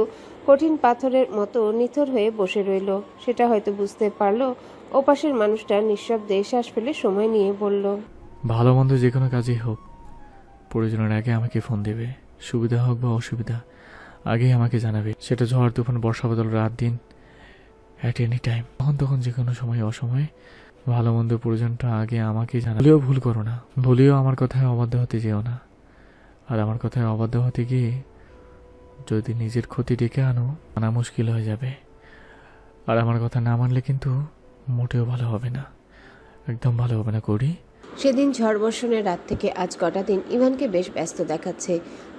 কঠিন পাথরের মতো নিথর হয়ে বসে রইল। সেটা হয়তো বুঝতে পারলো ওপাশের মানুষটা নিঃশব্দে শ্বাস ফেলে সময় নিয়ে বলল, ভালো মন্দ যে কোনো কাজই হোক, প্রয়োজনের আগে আমাকে ফোন দেবে। সুবিধা হোক বা অসুবিধা, আগেই আমাকে জানাবে। সেটা ঝড় তুফান বর্ষা বাদল রাত দিন, অ্যাট এনি টাইম, তখন যে কোনো সময় অসময়ে ভালো মন্দ প্রয়োজনটা আগে আমাকে জানা। ভুলেও ভুল করো না, ভুলেও আমার কথায় অবাধ্য হতে যেও না। আর আমার কথায় অবাধ্য হতে গিয়ে যদি নিজের ক্ষতি ডেকে আনো, মানা মুশকিল হয়ে যাবে। আর আমার কথা না মানলে কিন্তু মোটেও ভালো হবে না, একদম ভালো হবে না করি। সেদিন ঝড় বর্ষণের রাত থেকে আজ কটা দিন ইভানকে বেশ ব্যস্ত দেখাচ্ছে।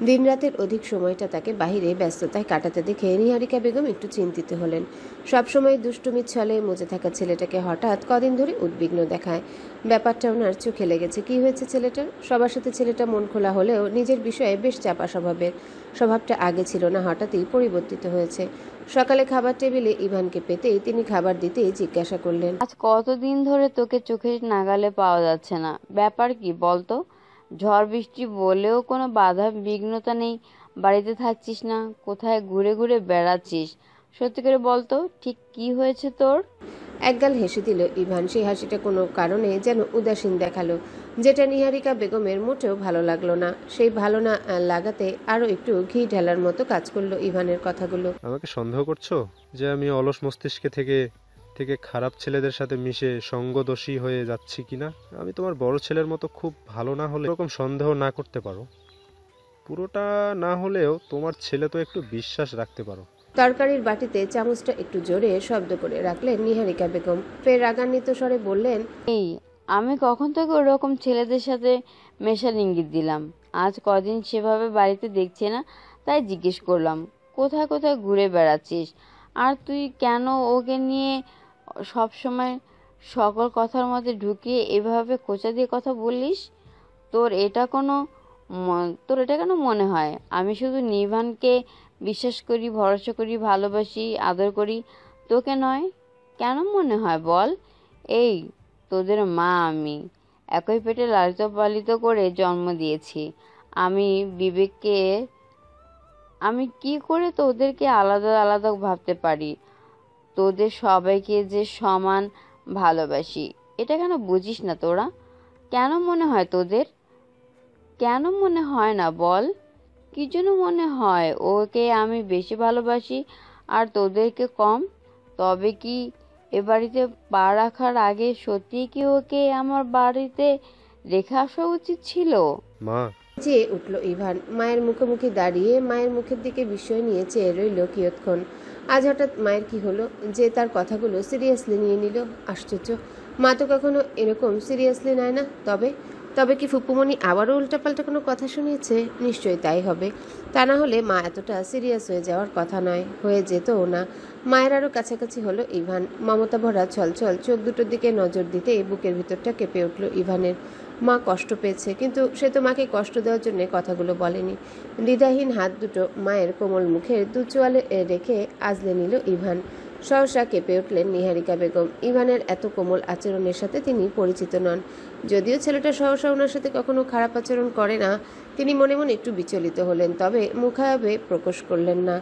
দিনরাতের অধিক সময়টা তাকে বাহিরে ব্যস্ততায় কাটাতে দেখে নিহারিকা বেগম একটু চিন্তিত হলেন। সবসময় দুষ্টুমির ছলে মজে থাকা ছেলেটাকে হঠাৎ কদিন ধরে উদ্বিগ্ন দেখায়। ব্যাপারটা ওনার চোখে লেগেছে। কি হয়েছে ছেলেটার? সবার সাথে ছেলেটা মন খোলা হলেও নিজের বিষয়ে বেশ চাপা স্বভাবের। স্বভাবটা আগে ছিল না, হঠাৎই পরিবর্তিত হয়েছে। সকালে খাবার টেবিলে ইভানকে পেতেই তিনি খাবার দিতেই জিজ্ঞাসা করলেন, আজ কতদিন ধরে তোকে চোখের নাগালে পাওয়া যাচ্ছে না, ব্যাপার কি বলতো? ঝড় বৃষ্টি বলেও কোনো বাধা বিঘ্নতা নেই, বাড়িতে থাকছিস না, কোথায় ঘুরে ঘুরে বেড়াচ্ছিস? সত্যি করে বলতো, ঠিক কি হয়েছে তোর? একগাল হেসে দিল ইভান। সেই হাসিটা কোনো কারণে যেন উদাসীন দেখালো, যেটা নিহারিকা বেগমের মোটেও ভালো লাগলো না। সেই ভালো না লাগাতে আরো একটু ঘি ঢালার মতো কাজ করলো ইভানের কথাগুলো। আমাকে সন্দেহ করছো যে আমি অলস মস্তিষ্কে থেকে খারাপ ছেলেদের সাথে মিশে সঙ্গদোষী হয়ে যাচ্ছি কিনা? আমি তোমার বড় ছেলের মতো খুব ভালো না হলে এরকম সন্দেহ না করতে পারো। পুরোটা না হলেও তোমার ছেলে তো একটু বিশ্বাস রাখতে পারো। তরকারির বাটিতে চামচটা একটু জোরে শব্দ করে রাখলেন নিহারিকা বেগম। ফের রাগান্বিত স্বরে বললেন, এই আমি কখন থেকে ওরকম ছেলেদের সাথে মেশার ইঙ্গিত দিলাম? আজ কদিন সেভাবে বাড়িতে দেখছি না, তাই জিজ্ঞেস করলাম কোথায় কোথায় ঘুরে বেড়াচ্ছিস। আর তুই কেন ওকে নিয়ে সব সময় সকল কথার মধ্যে ঢুকিয়ে এভাবে খোঁচা দিয়ে কথা বলিস? তোর এটা কেন মনে হয় আমি শুধু নিভানকে বিশ্বাস করি, ভরসা করি, ভালোবাসি, আদর করি, তোকে নয়? কেন মনে হয় বল? এই তোদের মা আমি, একই পেটে লালিত পালিত করে জন্ম দিয়েছি। আমি কি করে তোদেরকে আলাদা আলাদা ভাবতে পারি? তোদের সবাইকে যে সমান ভালোবাসি, এটা কেন বুঝিস না তোরা? কেন মনে হয় তোদের? কেন মনে হয় না বল? কি জন্য মনে হয় ওকে আমি বেশি ভালোবাসি আর তোদেরকে কম? তবে কি এ বাড়িতে পা রাখার আগে সত্যি কি ওকে আমার বাড়িতে রেখে আসা উচিত ছিল? মা, চেয়ে উঠল ইভান। মায়ের মুখোমুখি দাঁড়িয়ে মায়ের মুখের দিকে বিস্ময় নিয়ে চেয়ে রইল কিয়ৎক্ষণ। আজ হঠাৎ মায়ের কি হলো যে তার কথাগুলো সিরিয়াসলি নিয়ে নিল? আশ্চর্য, মা তো কখনো এরকম সিরিয়াসলি নেয় না। তবে তবে কি ফুপুমণি আবারও উল্টাপাল্টা কোনো কথা শুনিয়েছে? নিশ্চয়ই তাই হবে। তা না হলে মা এতটা সিরিয়াস হয়ে যাওয়ার কথা নয়, হয়ে যেতও না। মায়ের আরও কাছাকাছি হলো ইভান। মমতা ভরা ছলছল চোখ দুটোর দিকে নজর দিতে বুকের ভিতরটা কেঁপে উঠল ইভানের। মা কষ্ট পেয়েছে, কিন্তু সে তো মাকে কষ্ট দেওয়ার জন্য কথাগুলো বলেনি। দ্বিধাহীন হাত দুটো মায়ের কোমল মুখের দু চোয়ালে রেখে আজলে নিল ইভান। সহসা কেঁপে উঠলেন নিহারিকা বেগম। ইভানের এত কোমল আচরণের সাথে তিনি পরিচিত নন। যদিও ছেলেটা সহসা ওনার সাথে কখনো খারাপ আচরণ করে না, তিনি মনে মনে একটু বিচলিত হলেন, তবে মুখাভাবে প্রকাশ করলেন না।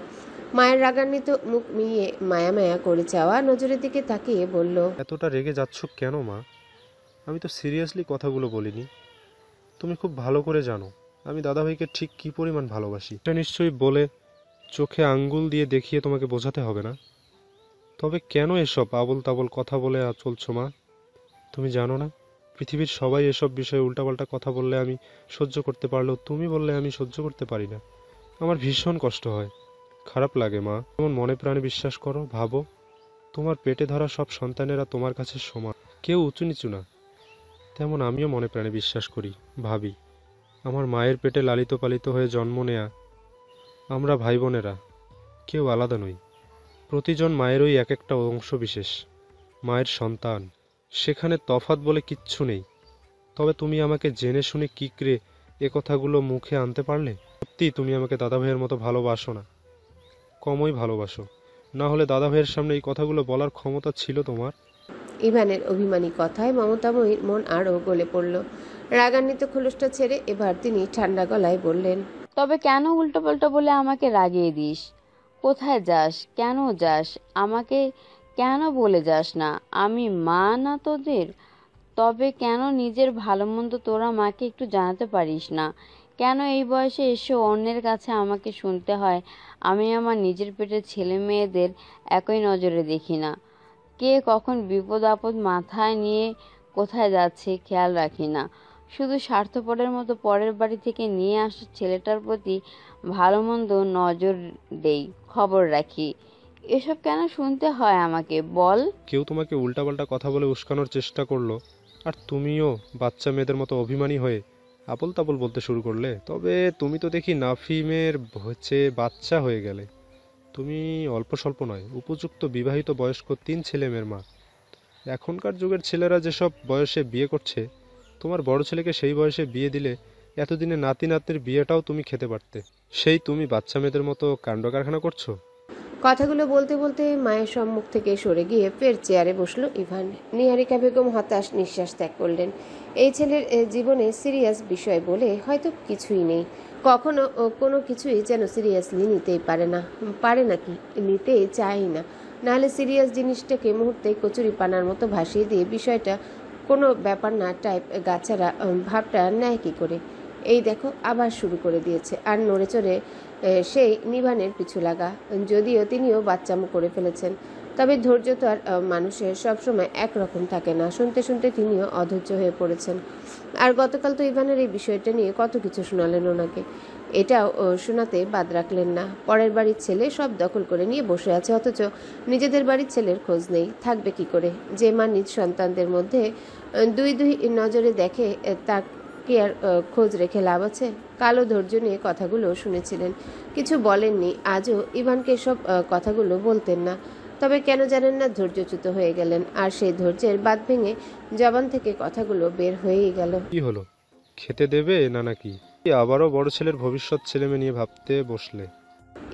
মায়ের রাগান্বিত মুখ মিলিয়ে মায়া মায়া করে চাওয়া নজরের দিকে তাকিয়ে বলল, এতটা রেগে যাচ্ছ কেন মা? আমি তো সিরিয়াসলি কথাগুলো বলিনি। তুমি খুব ভালো করে জানো আমি দাদাভাইকে ঠিক কী পরিমাণ ভালোবাসি। এটা নিশ্চয়ই বলে চোখে আঙ্গুল দিয়ে দেখিয়ে তোমাকে বোঝাতে হবে না। তবে কেন এসব আবল তাবল কথা বলে চলছো মা? তুমি জানো না পৃথিবীর সবাই এসব বিষয়ে উল্টাপাল্টা কথা বললে আমি সহ্য করতে পারলেও তুমি বললে আমি সহ্য করতে পারি না। আমার ভীষণ কষ্ট হয়, খারাপ লাগে মা। যেমন মনে প্রাণে বিশ্বাস করো, ভাবো তোমার পেটে ধরা সব সন্তানেরা তোমার কাছে সমান, কেউ উঁচু নিচু না। তেমন আমিও মনে প্রাণে বিশ্বাস করি, ভাবি আমার মায়ের পেটে লালিত পালিত হয়ে জন্ম নেয়া আমরা ভাই বোনেরা কেউ আলাদা নই। প্রতিজন মায়েরই এক একটা অংশ বিশেষ, মায়ের সন্তান, সেখানে তফাৎ বলে কিচ্ছু নেই। তবে তুমি আমাকে জেনে শুনে কি করে এ কথাগুলো মুখে আনতে পারলে? সত্যি তুমি আমাকে দাদাভাইয়ের মতো ভালোবাসো না, কমই ভালোবাসো। না হলে দাদাভাইয়ের সামনে এই কথাগুলো বলার ক্ষমতা ছিল তোমার? ইভানের অভিমানী কথায় মমতাময়ীর মন আরও গলে পড়ল। রাগান্বিত খোলসটা ছেড়ে এবার তিনি ঠান্ডা গলায় বললেন, তবে কেন উল্টোপাল্টা বলে আমাকে রাগিয়ে দিস? কোথায় যাস, কেন যাস, আমাকে কেন বলে যাস না? আমি মা না তোদের? তবে কেন নিজের ভালো মন্দ তোরা মাকে একটু জানাতে পারিস না? কেন এই বয়সে এসে অন্যের কাছে আমাকে শুনতে হয় আমি আমার নিজের পেটের ছেলে মেয়েদের একই নজরে দেখি না? কে কখন বিপদ আপদ মাথায় নিয়ে কোথায় যাচ্ছে খেয়াল রাখি না? শুধু স্বার্থপরের মতো পরের বাড়ি থেকে নিয়ে আসা ছেলেটার প্রতি ভালো মন্দ নজর দেই, খবর রাখি। এসব কেন শুনতে হয় আমাকে বল? কেউ তোমাকে উল্টাপাল্টা কথা বলে উস্কানোর চেষ্টা করলো, আর তুমিও বাচ্চা মেয়েদের মতো অভিমানী হয়ে আবল তাবল বলতে শুরু করলে। তবে তুমি তো দেখি নাফিমের হচ্ছে বাচ্চা হয়ে গেলে। তুমি অল্প স্বল্প নয়, উপযুক্ত বিবাহিত বয়স্ক 3 ছেলে মেয়ের মা। এখনকার যুগের ছেলেরা যেসব বয়সে বিয়ে করছে, তোমার বড় ছেলেকে সেই বয়সে বিয়ে দিলে এতদিনে নাতি নাতনির বিয়েটাও তুমি খেতে পারতে। সেই তুমি বাচ্চা মেয়েদের মতো কাণ্ড কারখানা করছো। কথাগুলো বলতে বলতে মায়ের সম্মুখ থেকে সরে গিয়ে ফের চেয়ারে বসলো ইভান। নিহারিকা বেগম হতাশ নিঃশ্বাস ত্যাগ করলেন। এই ছেলের জীবনে সিরিয়াস বিষয় বলে হয়তো কিছুই নেই। কখনো কোনো কিছুই যেন সিরিয়াসলি নিতেই পারে নাকি নিতেই চাই না। নাহলে সিরিয়াস জিনিসটাকে মুহূর্তে কচুরি পানার মতো ভাসিয়ে দিয়ে বিষয়টা কোনো ব্যাপার না টাইপ গাছারা ভাবটা নেয় কী করে? এই দেখো আবার শুরু করে দিয়েছে, আর নড়ে চড়ে সেই নিভানের পিছু লাগা। যদিও তিনিও বাচ্চামো করে ফেলেছেন, তবে ধৈর্য তো আর মানুষের সবসময় একরকম থাকে না। শুনতে শুনতে তিনিও অধৈর্য হয়ে পড়েছেন। আর গতকাল তো ইভানের এই বিষয়টা নিয়ে কত কিছু শোনালেন ওনাকে, এটাও শোনাতে বাদ রাখলেন না। পরের বাড়ির ছেলে সব দখল করে নিয়ে বসে আছে, অথচ নিজেদের বাড়ির ছেলের খোঁজ নেই। থাকবে কি করে? যে মা নিজ সন্তানদের মধ্যে দুই নজরে দেখে, তা কি আর খোঁজ রেখে লাভ আছে? কালো ধৈর্য নিয়ে কথাগুলো শুনেছিলেন, কিছু বলেননি। আজও ইভানকে সব কথাগুলো বলতেন না, তবে কেন জানেন না ধৈর্যচ্যুত হয়ে গেলেন। আর সেই ধৈর্যের বাঁধ ভেঙে জবান থেকে কথাগুলো বের হয়েই গেল। কি হলো, খেতে দেবে না নাকি? আবারও বড় ছেলের ভবিষ্যৎ ছেলেমেয়ে নিয়ে ভাবতে বসলে?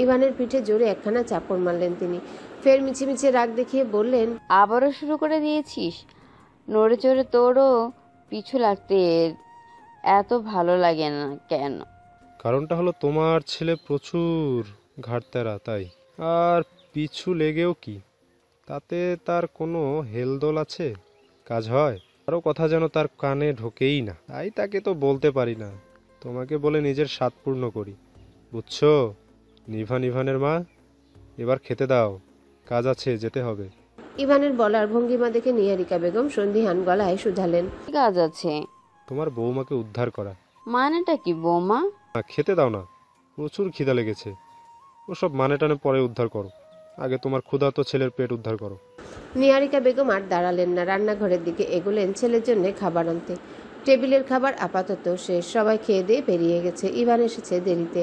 ইভানের পিঠে জোরে একখানা চাপড় মারলেন তিনি। ফের মিছিমিছি রাগ দেখিয়ে বললেন, আবারও শুরু করে দিয়েছিস? নড়ে চড়ে তোরও পিছু লাগতে এত ভালো লাগে না কেন? কারণটা হলো তোমার ছেলে প্রচুর ঘাড়তেরা, তাই। আর পিছু লেগেও কি, তাতে তার কোনো হেলদোল আছে? কাজ হয়? আরও কথা যেন তার কানে ঢোকেই না, তাই তাকে তো বলতে পারি না। তোমাকে বলে নিজের স্বাদ পূর্ণ করি, বুঝছো? নিভানের মা, এবার খেতে দাও, কাজ আছে, যেতে হবে। ইভানের বলার ভঙ্গিমা দেখে নিহারিকা বেগম সন্দিহান গলায় শুধালেন, কি কাজ আছে? তোমার বৌমাকে উদ্ধার করা। মানেটা কি বৌমা? খেতে দাও না, প্রচুর খিদা লেগেছে। ওসব মানে টানে পরে উদ্ধার করো, আগে তোমার ক্ষুধার্ত ছেলের পেট উদ্ধার করো। নিহারিকা বেগম আর দাঁড়ালেন না, রান্নাঘরের দিকে এগোলেন ছেলের জন্য খাবার আনতে। টেবিলের খাবার আপাতত শেষ, সবাই খেয়ে দিয়ে বেরিয়ে গেছে। ইভান এসেছে দেরিতে।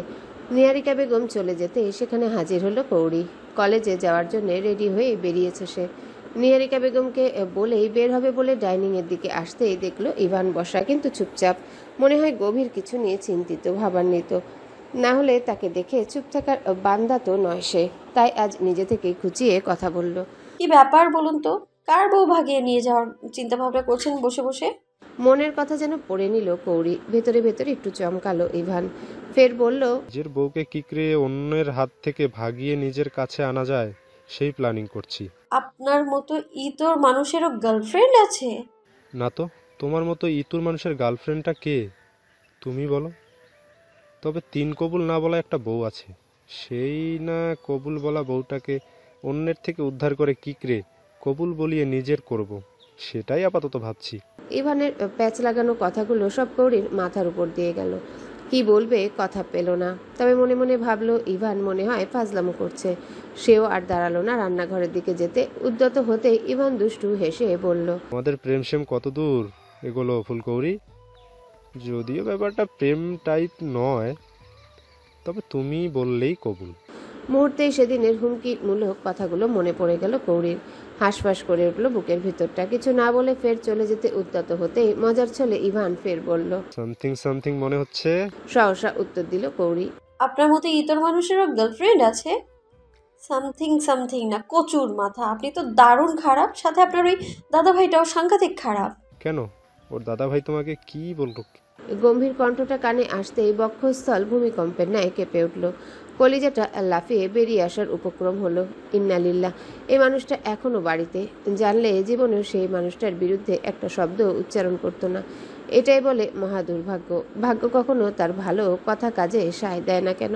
নিহারিকা বেগম চলে যেতে সেখানে হাজির হলো কৌড়ি। কলেজে যাওয়ার জন্য রেডি হয়ে বেরিয়েছে সে। নিহারিকা বেগমকে বলেই বের হবে বলে ডাইনিংয়ের দিকে আসতেই দেখলো ইভান বসা, কিন্তু চুপচাপ, মনে হয় গভীর কিছু নিয়ে চিন্তিত, ভাবান্বিত। না হলে তাকে দেখে চুপ থাকার বান্দা তো নয় সে, তাই আজ নিজে থেকেই খুঁচিয়ে কথা বলল। কি ব্যাপার বলুন তো? কার বউ ভাগিয়ে নিয়ে যাওয়ার চিন্তা ভাবনা করছেন বসে বসে? মনের কথা যেন পড়ে নিল কৌড়ি। ভেতরে ভেতরে একটু চমকালো ইভান। ফের বলল, নিজের বউকে কি করে অন্যের হাত থেকে ভাগিয়ে নিজের কাছে আনা যায় সেই প্ল্যানিং করছি। আপনার মতো ইতর মানুষেরও গার্লফ্রেন্ড আছে? না তো, তোমার মতো ইতুর মানুষের গার্লফ্রেন্ডটা কে তুমি বলো? তবে তিন কবুল না বলা একটা বউ আছে, সেই না কবুল বলা বউটাকে অন্যের থেকে উদ্ধার করে কি করে কবুল বলিয়ে নিজের করব, সেটাই আপাতত ভাবছি। ইভানের প্যাচ লাগানো কথাগুলো সব কৌড়ির মাথার উপর দিয়ে গেল। কি বলবে কথা পেল না। তবে মনে মনে ভাবলো ইভান মনে হয় ফাজলামো করছে। সেও আর দাঁড়ালো না রান্নাঘরের দিকে যেতে। উদ্যত হতে ইভান দুষ্টু হেসে বলল, আমাদের প্রেম সেম কত দূর এগুলো ফুলকৌরি? যদিও ব্যাপারটা প্রেম টাইপ নয়, তবে তুমি বললেই কবুল। মুহূর্তেই সেদিনের হুমকিমূলক কথাগুলো মনে পড়ে গেল কৌড়ির। হাঁসফাঁস করে উঠল বুকের ভিতরটা। কিছু না বলে ফের চলে যেতে উদ্যত হতেই মজার ছলে ইভান ফের বলল, সামথিং সামথিং মনে হচ্ছে। সহসা উত্তর দিল কৌড়ি। আপনার মতো ইতর মানুষেরও গার্লফ্রেন্ড আছে? সামথিং সামথিং না, কচুর মাথা। আপনি তো দারুণ খারাপ, সাথে আপনার ওই দাদা ভাইটাও সাংঘাতিক খারাপ। কেন, ওর দাদা ভাই তোমাকে কি বলল? গম্ভীর কণ্ঠটা কানে আসতেই বক্ষস্থল ভূমিকম্পের ন্যায় কেঁপে উঠল। কলিজাটা লাফিয়ে বেরিয়ে আসার উপক্রম হলো। ইন্নালিল্লাহ, এই মানুষটা এখনো বাড়িতে। জানলে জীবনেও সেই মানুষটার বিরুদ্ধে একটা শব্দ উচ্চারণ করতো না। এটাই বলে মহা দুর্ভাগ্য। ভাগ্য কখনো তার ভালো কথা কাজে সায় দেয় না কেন?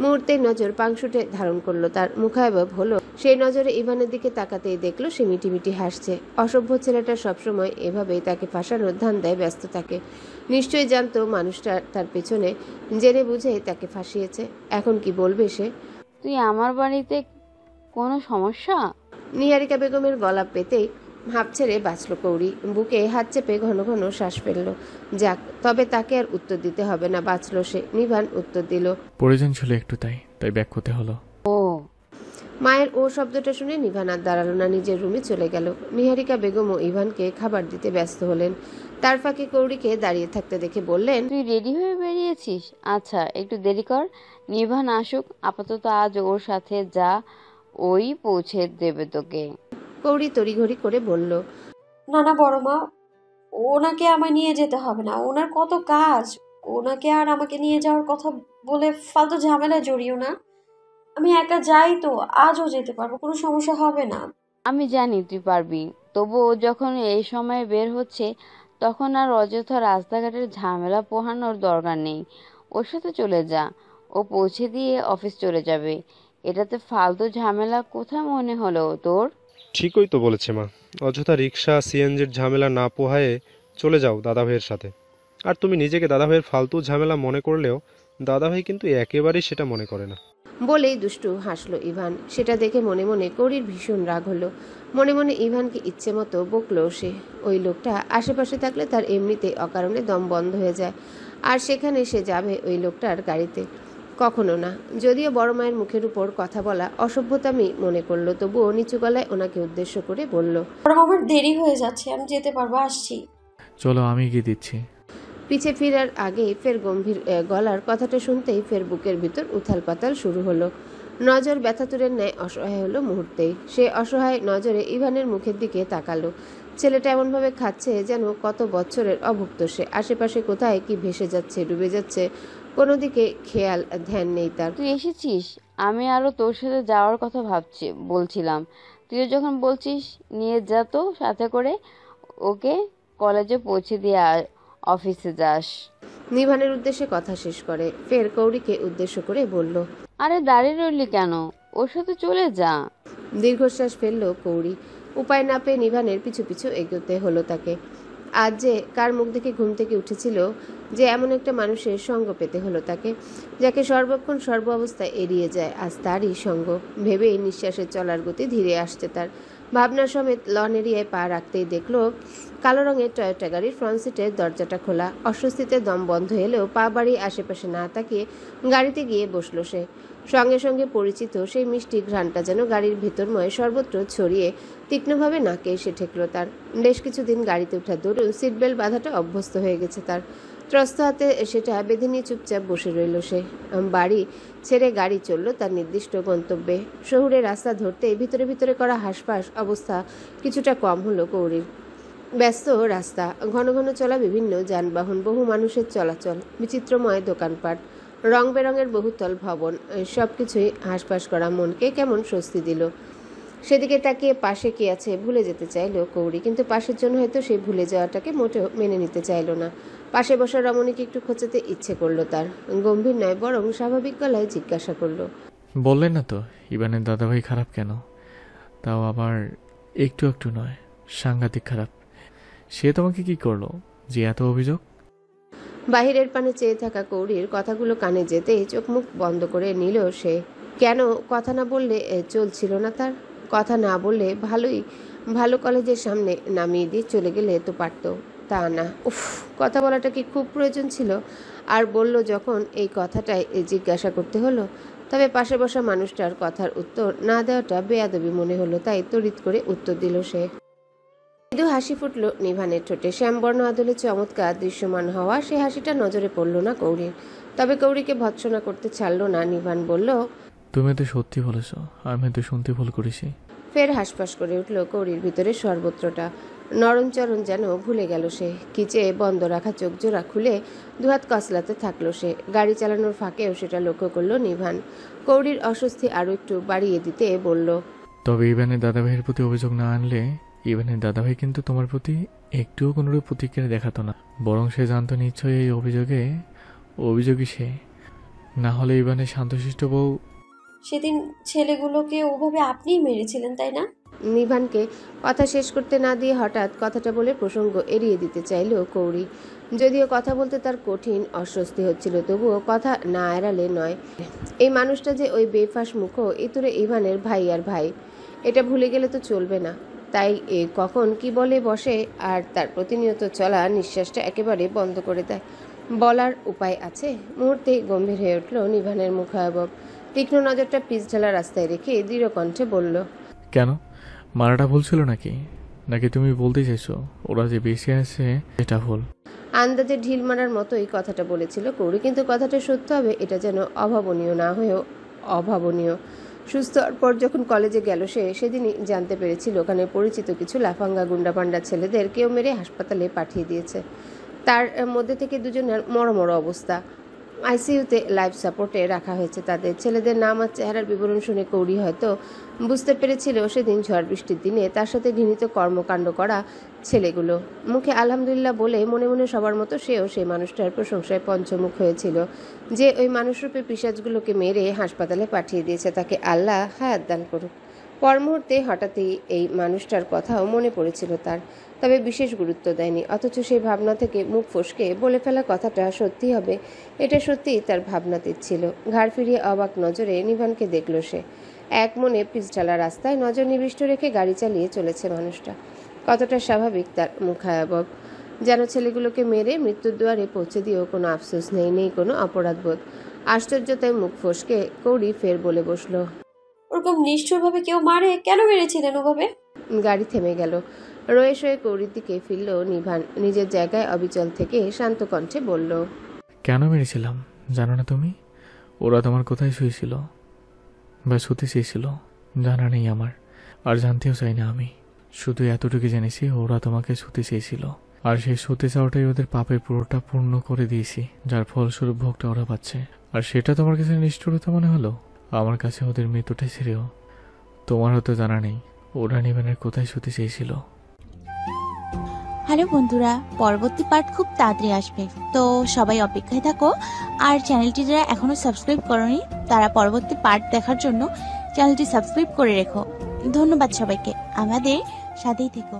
মুহূর্তেই নজর পাংশুটে ধারণ করলো তার। মুখায়ব হলো। সেই নজরে ইভানের দিকে তাকাতেই দেখলো সে মিটিমিটি হাসছে। অসভ্য ছেলেটা সবসময় এভাবেই তাকে ফাঁসানোর ধান্দায় ব্যস্ত থাকে। নিশ্চয়ই জানতো মানুষটা তার পেছনে, জেনে বুঝে তাকে ফাঁসিয়েছে। এখন কি বলবে সে? তুই আমার বাড়িতে কোনো সমস্যা? নিহারিকা বেগমের গলা পেতেই হাঁপ ছেড়ে বাঁচল কৌড়ি। বুকে হাত চেপে ঘন ঘন শ্বাস ফেলল। যাক, তবে তাকে আর উত্তর দিতে হবে না, বাঁচল সে। নিভান উত্তর দিল, প্রয়োজন ছিল একটু, তাই ব্যাক করতে হলো। ও মায়ের ও শব্দটা শুনে নিভান আর দাঁড়ালো না, নিজের রুমে চলে গেল। নিহারিকা বেগমও ইভানকে খাবার দিতে ব্যস্ত হলেন। তার ফাঁকে কৌড়িকে দাঁড়িয়ে থাকতে দেখে বললেন, তুই রেডি হয়ে বেরিয়েছিস? আচ্ছা, একটু দেরি কর, নিভান আসুক। আপাতত আজ ওর সাথে যা, ওই পৌঁছে দেবে তোকে। কৌড়ি তড়িঘড়ি করে বলল, না না বড় মা, ওনাকে আমায় নিয়ে যেতে হবে না। ওনার কত কাজ। ওনাকে আর আমাকে নিয়ে যাওয়ার কথা বলে ফালতু ঝামেলা জড়িও না। আমি একা যাই তো, আজও যেতে পারবো, কোনো সমস্যা হবে না। আমি জানি তুই পারবি, তবু ও যখন এই সময়ে বের হচ্ছে তখন আর অযথা রাস্তাঘাটের ঝামেলা পোহানোর দরকার নেই। ওর সাথে চলে যা, ও পৌঁছে দিয়ে অফিস চলে যাবে। এটাতে ফালতু ঝামেলা কোথায় মনে হলো তোর? ঠিকই তো বলেছে মা, অযথা রিক্সা সিএনজির ঝামেলা না পোহায়ে চলে যাও দাদা ভাইয়ের সাথে। আর তুমি নিজেকে দাদা ভাইয়ের ফালতু ঝামেলা মনে করলেও দাদা ভাই কিন্তু একেবারেই সেটা মনে করে না। বলেই দুষ্টু হাসলো ইভান। সেটা দেখে মনে মনে কৌড়ির ভীষণ রাগ হলো। মনে মনে ইভানকে ইচ্ছে মতো বকলো সে। ওই লোকটা আশেপাশে থাকলে তার এমনিতে অকারণে দম বন্ধ হয়ে যায়। আর সেখানে সে যাবে ওই লোকটার গাড়িতে? কখনো না। যদিও বড় মায়ের মুখের উপর কথা বলা অসভ্যতামি মনে করলো, তবুও নিচু গলায় ওনাকে উদ্দেশ্য করে বলল, বড় মা, আমার দেরি হয়ে যাচ্ছে, আমি যেতে পারবো, আসছি। চলো, আমি গিয়ে দিচ্ছি। পিছে ফিরার আগেই ফের গম্ভীর গলার কথাটা শুনতেই ফের বুকের ভিতর উথাল পাতাল শুরু হলো। নজর ব্যথাতুরের ন্যায় অসহায় হলো মুহূর্তেই। সে অসহায় নজরে ইভানের মুখের দিকে তাকালো। ছেলেটা এমনভাবে খাচ্ছে যেন কত বছরের অভুক্ত সে। আশেপাশে কোথায় কি ভেসে যাচ্ছে, ডুবে যাচ্ছে, কোনো দিকে খেয়াল ধ্যান নেই তার। তুই এসেছিস? আমি আরো তোর সাথে যাওয়ার কথা বলছিলাম। তুইও যখন বলছিস নিয়ে যা তো সাথে করে, ওকে কলেজে পৌঁছে দিয়ে অফিসে যাস। নিভানের উদ্দেশ্যে কথা শেষ করে ফের কৌড়িকে উদ্দেশ্য করে বলল, আরে দাঁড়িয়ে রইলি কেন? ওর সাথে চলে যা। দীর্ঘশ্বাস ফেললো কৌড়ি। উপায় না পেয়ে নিভানের পিছু পিছু এগোতে হলো তাকে। আজ যে কার মুখ দেখে ঘুম থেকে উঠেছিল যে এমন একটা মানুষের সঙ্গ পেতে হলো তাকে, যাকে সর্বক্ষণ সর্ব অবস্থায় এড়িয়ে যায়, আজ তারই সঙ্গ ভেবেই নিঃশ্বাসের চলার গতি ধীরে আসছে তার। ভাবনা সমেত লন এরিয়ায় পা রাখতেই দেখলো কালো রঙের টয়োটা গাড়ির ফ্রন্ট সিটের দরজাটা খোলা। অস্বস্তিতে দম বন্ধ এলেও পা বাড়িয়ে আশেপাশে না তাকিয়ে গাড়িতে গিয়ে বসলো সে। সঙ্গে সঙ্গে পরিচিত সেই মিষ্টি ঘ্রাণটা যেন গাড়ির ভেতরময় সর্বত্র ছড়িয়ে তীক্ষ্ণভাবে নাকে এসে ঠেকলো তার। বেশ কিছুদিন গাড়িতে ওঠা দরুন সিট বেল্ট বাঁধাটা অভ্যস্ত হয়ে গেছে তার। ত্রস্ত হাতে সেটা বেঁধে নিয়ে চুপচাপ বসে রইল সে। বাড়ি ছেড়ে গাড়ি চলল তার নির্দিষ্ট গন্তব্যে। শহুরে রাস্তা ধরতে ভিতরে ভিতরে করা হাঁসফাঁস অবস্থা কিছুটা কম হলো কৌরির। ব্যস্ত রাস্তা, ঘন ঘন চলা বিভিন্ন যানবাহন, বহু মানুষের চলাচল, বিচিত্রময় দোকানপাট, রং বেরঙের বহুতল ভবন, সবকিছুই হাঁসফাঁস করা মনকে কেমন স্বস্তি দিল। সেদিকে তাকিয়ে পাশে কে আছে ভুলে যেতে চাইল কৌরি, কিন্তু পাশের জন্য হয়তো সেই ভুলে যাওয়াটাকে মোটেও মেনে নিতে চাইল না। পাশে বসা রমণীকে একটু খোঁচাতে ইচ্ছে করলো তার। গম্ভীর নয় বরং স্বাভাবিক গলায় জিজ্ঞাসা করলো, বললেন না তো ইবানের দাদাভাই খারাপ কেন? তাও আবার একটু একটু নয়, সাংঘাতিক খারাপ। সে তোমাকে কি করলো যে এত অভিযোগ? বাহিরের পানে চেয়ে থাকা কৌরির কথাগুলো কানে যেতেই চোখ মুখ বন্ধ করে নিল সে। কেন কথা না বললে চলছিল না তার? কথা না বললে ভালো কলেজের সামনে নামিয়ে দিয়ে চলে গেলে তো পারতো, তা না। উফ, কথা বলাটা কি খুব প্রয়োজন ছিল? আর বলল যখন এই কথাটাই জিজ্ঞাসা করতে হলো। তবে পাশে বসা মানুষটার কথার উত্তর না দেওয়াটা বেয়াদবি মনে হলো, তাই তড়িৎ করে উত্তর দিল সে। মৃদু হাসি ফুটল নিভানের ঠোঁটে। শ্যামবর্ণ আদলে চমৎকার দৃশ্যমান হওয়া সে হাসিটা নজরে পড়ল না কৌরির। তবে কৌরিকে ভৎসনা করতে ছাড়ল না। নিভান বলল, তুমি তো সত্যি বলেছ, আমি তো শুনতে ভুল করেছি। ফের হাসপাস করে উঠল কৌরির ভিতরে সর্বত্রটা। নরমচরণ যেন ভুলে গেল সে। কিচে বন্ধ রাখা চোখ জোড়া খুলে দুহাত কসলাতে থাকলো সে। গাড়ি চালানোর ফাঁকেও সেটা লক্ষ্য করলো নিভান। কৌরির অস্বস্তি আরো একটু বাড়িয়ে দিতে বলল, তবে ইবানের দাদাভাইয়ের প্রতি অভিযোগ না আনলে ইবানের দাদাভাই কিন্তু তোমার প্রতি একটুও কোনোরূপ প্রতিক্রিয়া দেখাতো না। বরং সে জানতো নিশ্চয়ই এই অভিযোগী সে। না হলে ইবানের শান্তশিষ্ট বউ। সেদিন ছেলেগুলোকে ওভাবে আপনিই মেরেছিলেন, তাই না? নিভানকে কথা শেষ করতে না দিয়ে হঠাৎ কথাটা বলে প্রসঙ্গ এড়িয়ে দিতে চাইল কৌরি। যদিও কথা বলতে তার কঠিন অস্বস্তি হচ্ছিল, তবুও কথা না এড়ালে নয়। এই মানুষটা যে ওই বেফাস মুখো ইতুরে ইভানের ভাই আর ভাই, এটা ভুলে গেলে তো চলবে না। তাই কখন কি বলে বসে আর তার প্রতিনিয়ত চলা নিঃশ্বাসটা একেবারে বন্ধ করে দেয়। বলার উপায় আছে? মুহূর্তে গম্ভীর হয়ে উঠল নিভানের মুখাবয়ব। তীক্ষ্ণ নজরটা পিচ ঢালা রাস্তায় রেখে দৃঢ় কণ্ঠে বলল, কেন? মারাটা ভুল ছিল নাকি তুমি বলতে চাইছো ওরা যে বেশি আছে এটা ভুল? আন্দাজে ঢিল মারার মতোই কথাটা বলেছিল কৌরি, কিন্তু কথাটা সত্য হবে এটা যেন অভাবনীয় না হয়েও অভাবনীয়। সুস্থ হওয়ার পর যখন কলেজে গেল সেদিনই জানতে পেরেছিল ওখানে পরিচিত কিছু লাফাঙ্গা গুন্ডাপান্ডা ছেলেদের কেউ মেরে হাসপাতালে পাঠিয়ে দিয়েছে। তার মধ্যে থেকে দুজনের মরমর অবস্থা। আইসিইউতে লাইফ সাপোর্টে রাখা হয়েছে তাদের। ছেলেদের নাম আর চেহারার বিবরণ শুনে কৌরি হয়তো বুঝতে পেরেছিল সেদিন ঝড় বৃষ্টির দিনে তার সাথে ঘৃণিত কর্মকাণ্ড করা ছেলেগুলো। মুখে আলহামদুলিল্লাহ বলে মনে মনে সবার মতো সেও সেই মানুষটার প্রশংসায় পঞ্চমুখ হয়েছিল, যে ওই মানুষরূপে পিশাচগুলোকে মেরে হাসপাতালে পাঠিয়ে দিয়েছে। তাকে আল্লাহ হায়াত দান করুক। পর মুহূর্তে হঠাৎই এই মানুষটার কথাও মনে পড়েছিল তার, তবে বিশেষ গুরুত্ব দেয়নি। অথচ সেই ভাবনা থেকে মুখ ফসকে বলে ফেলা কথাটা সত্যি হবে এটা সত্যিই তার ভাবনাতীত ছিল। ঘাড় ফিরিয়ে অবাক নজরে নিভানকে দেখল সে। এক মনে পিচঢালা রাস্তায় নজর নিবিষ্ট রেখে গাড়ি চালিয়ে চলেছে মানুষটা। কতটা স্বাভাবিক তার মুখাবয়ব, যেন ছেলেগুলোকে মেরে মৃত্যুর দুয়ারে পৌঁছে দিয়েও কোনো আফসোস নেই কোনো অপরাধবোধ। আশ্চর্যতায় মুখ ফসকে কৌরি ফের বলে বসলো, ওরকম নিষ্ঠুরভাবে কেউ মারে? কেন মেরেছিলেন ওভাবে? গাড়ি থেমে গেল। রয়ে শয়ে কৌরির দিকে ফিরল নিভান। নিজের জায়গায় অবিচল থেকে শান্ত কণ্ঠে বলল, কেন মেরেছিলাম জানো না তুমি? ওরা তোমার কোথায় শুয়েছিল বা শুতে চেয়েছিল জানা নেই আমার, আর জানতেও চাই না আমি। শুধু এতটুকু জেনেছি ওরা তোমাকে শুতে চেয়েছিল, আর সেই শুতে চাওয়াটাই ওদের পাপের পুরোটা পূর্ণ করে দিয়েছি, যার ফলস্বরূপ ভোগটা ওরা পাচ্ছে। আর সেটা তোমার কাছে নিষ্ঠুরতা মনে হলো? আমার কাছে ওদের মৃত্যুটাই ছেড়েও তোমার হয়তো জানা নেই ওরা নিবানের কোথায় শুতে চেয়েছিল। হ্যালো বন্ধুরা, পরবর্তী পার্ট খুব তাড়াতাড়ি আসবে, তো সবাই অপেক্ষায় থাকো। আর চ্যানেলটি যারা এখনো সাবস্ক্রাইব করোনি তারা পরবর্তী পার্ট দেখার জন্য চ্যানেলটি সাবস্ক্রাইব করে রেখো। ধন্যবাদ সবাইকে, আমাদের সাথেই থেকো।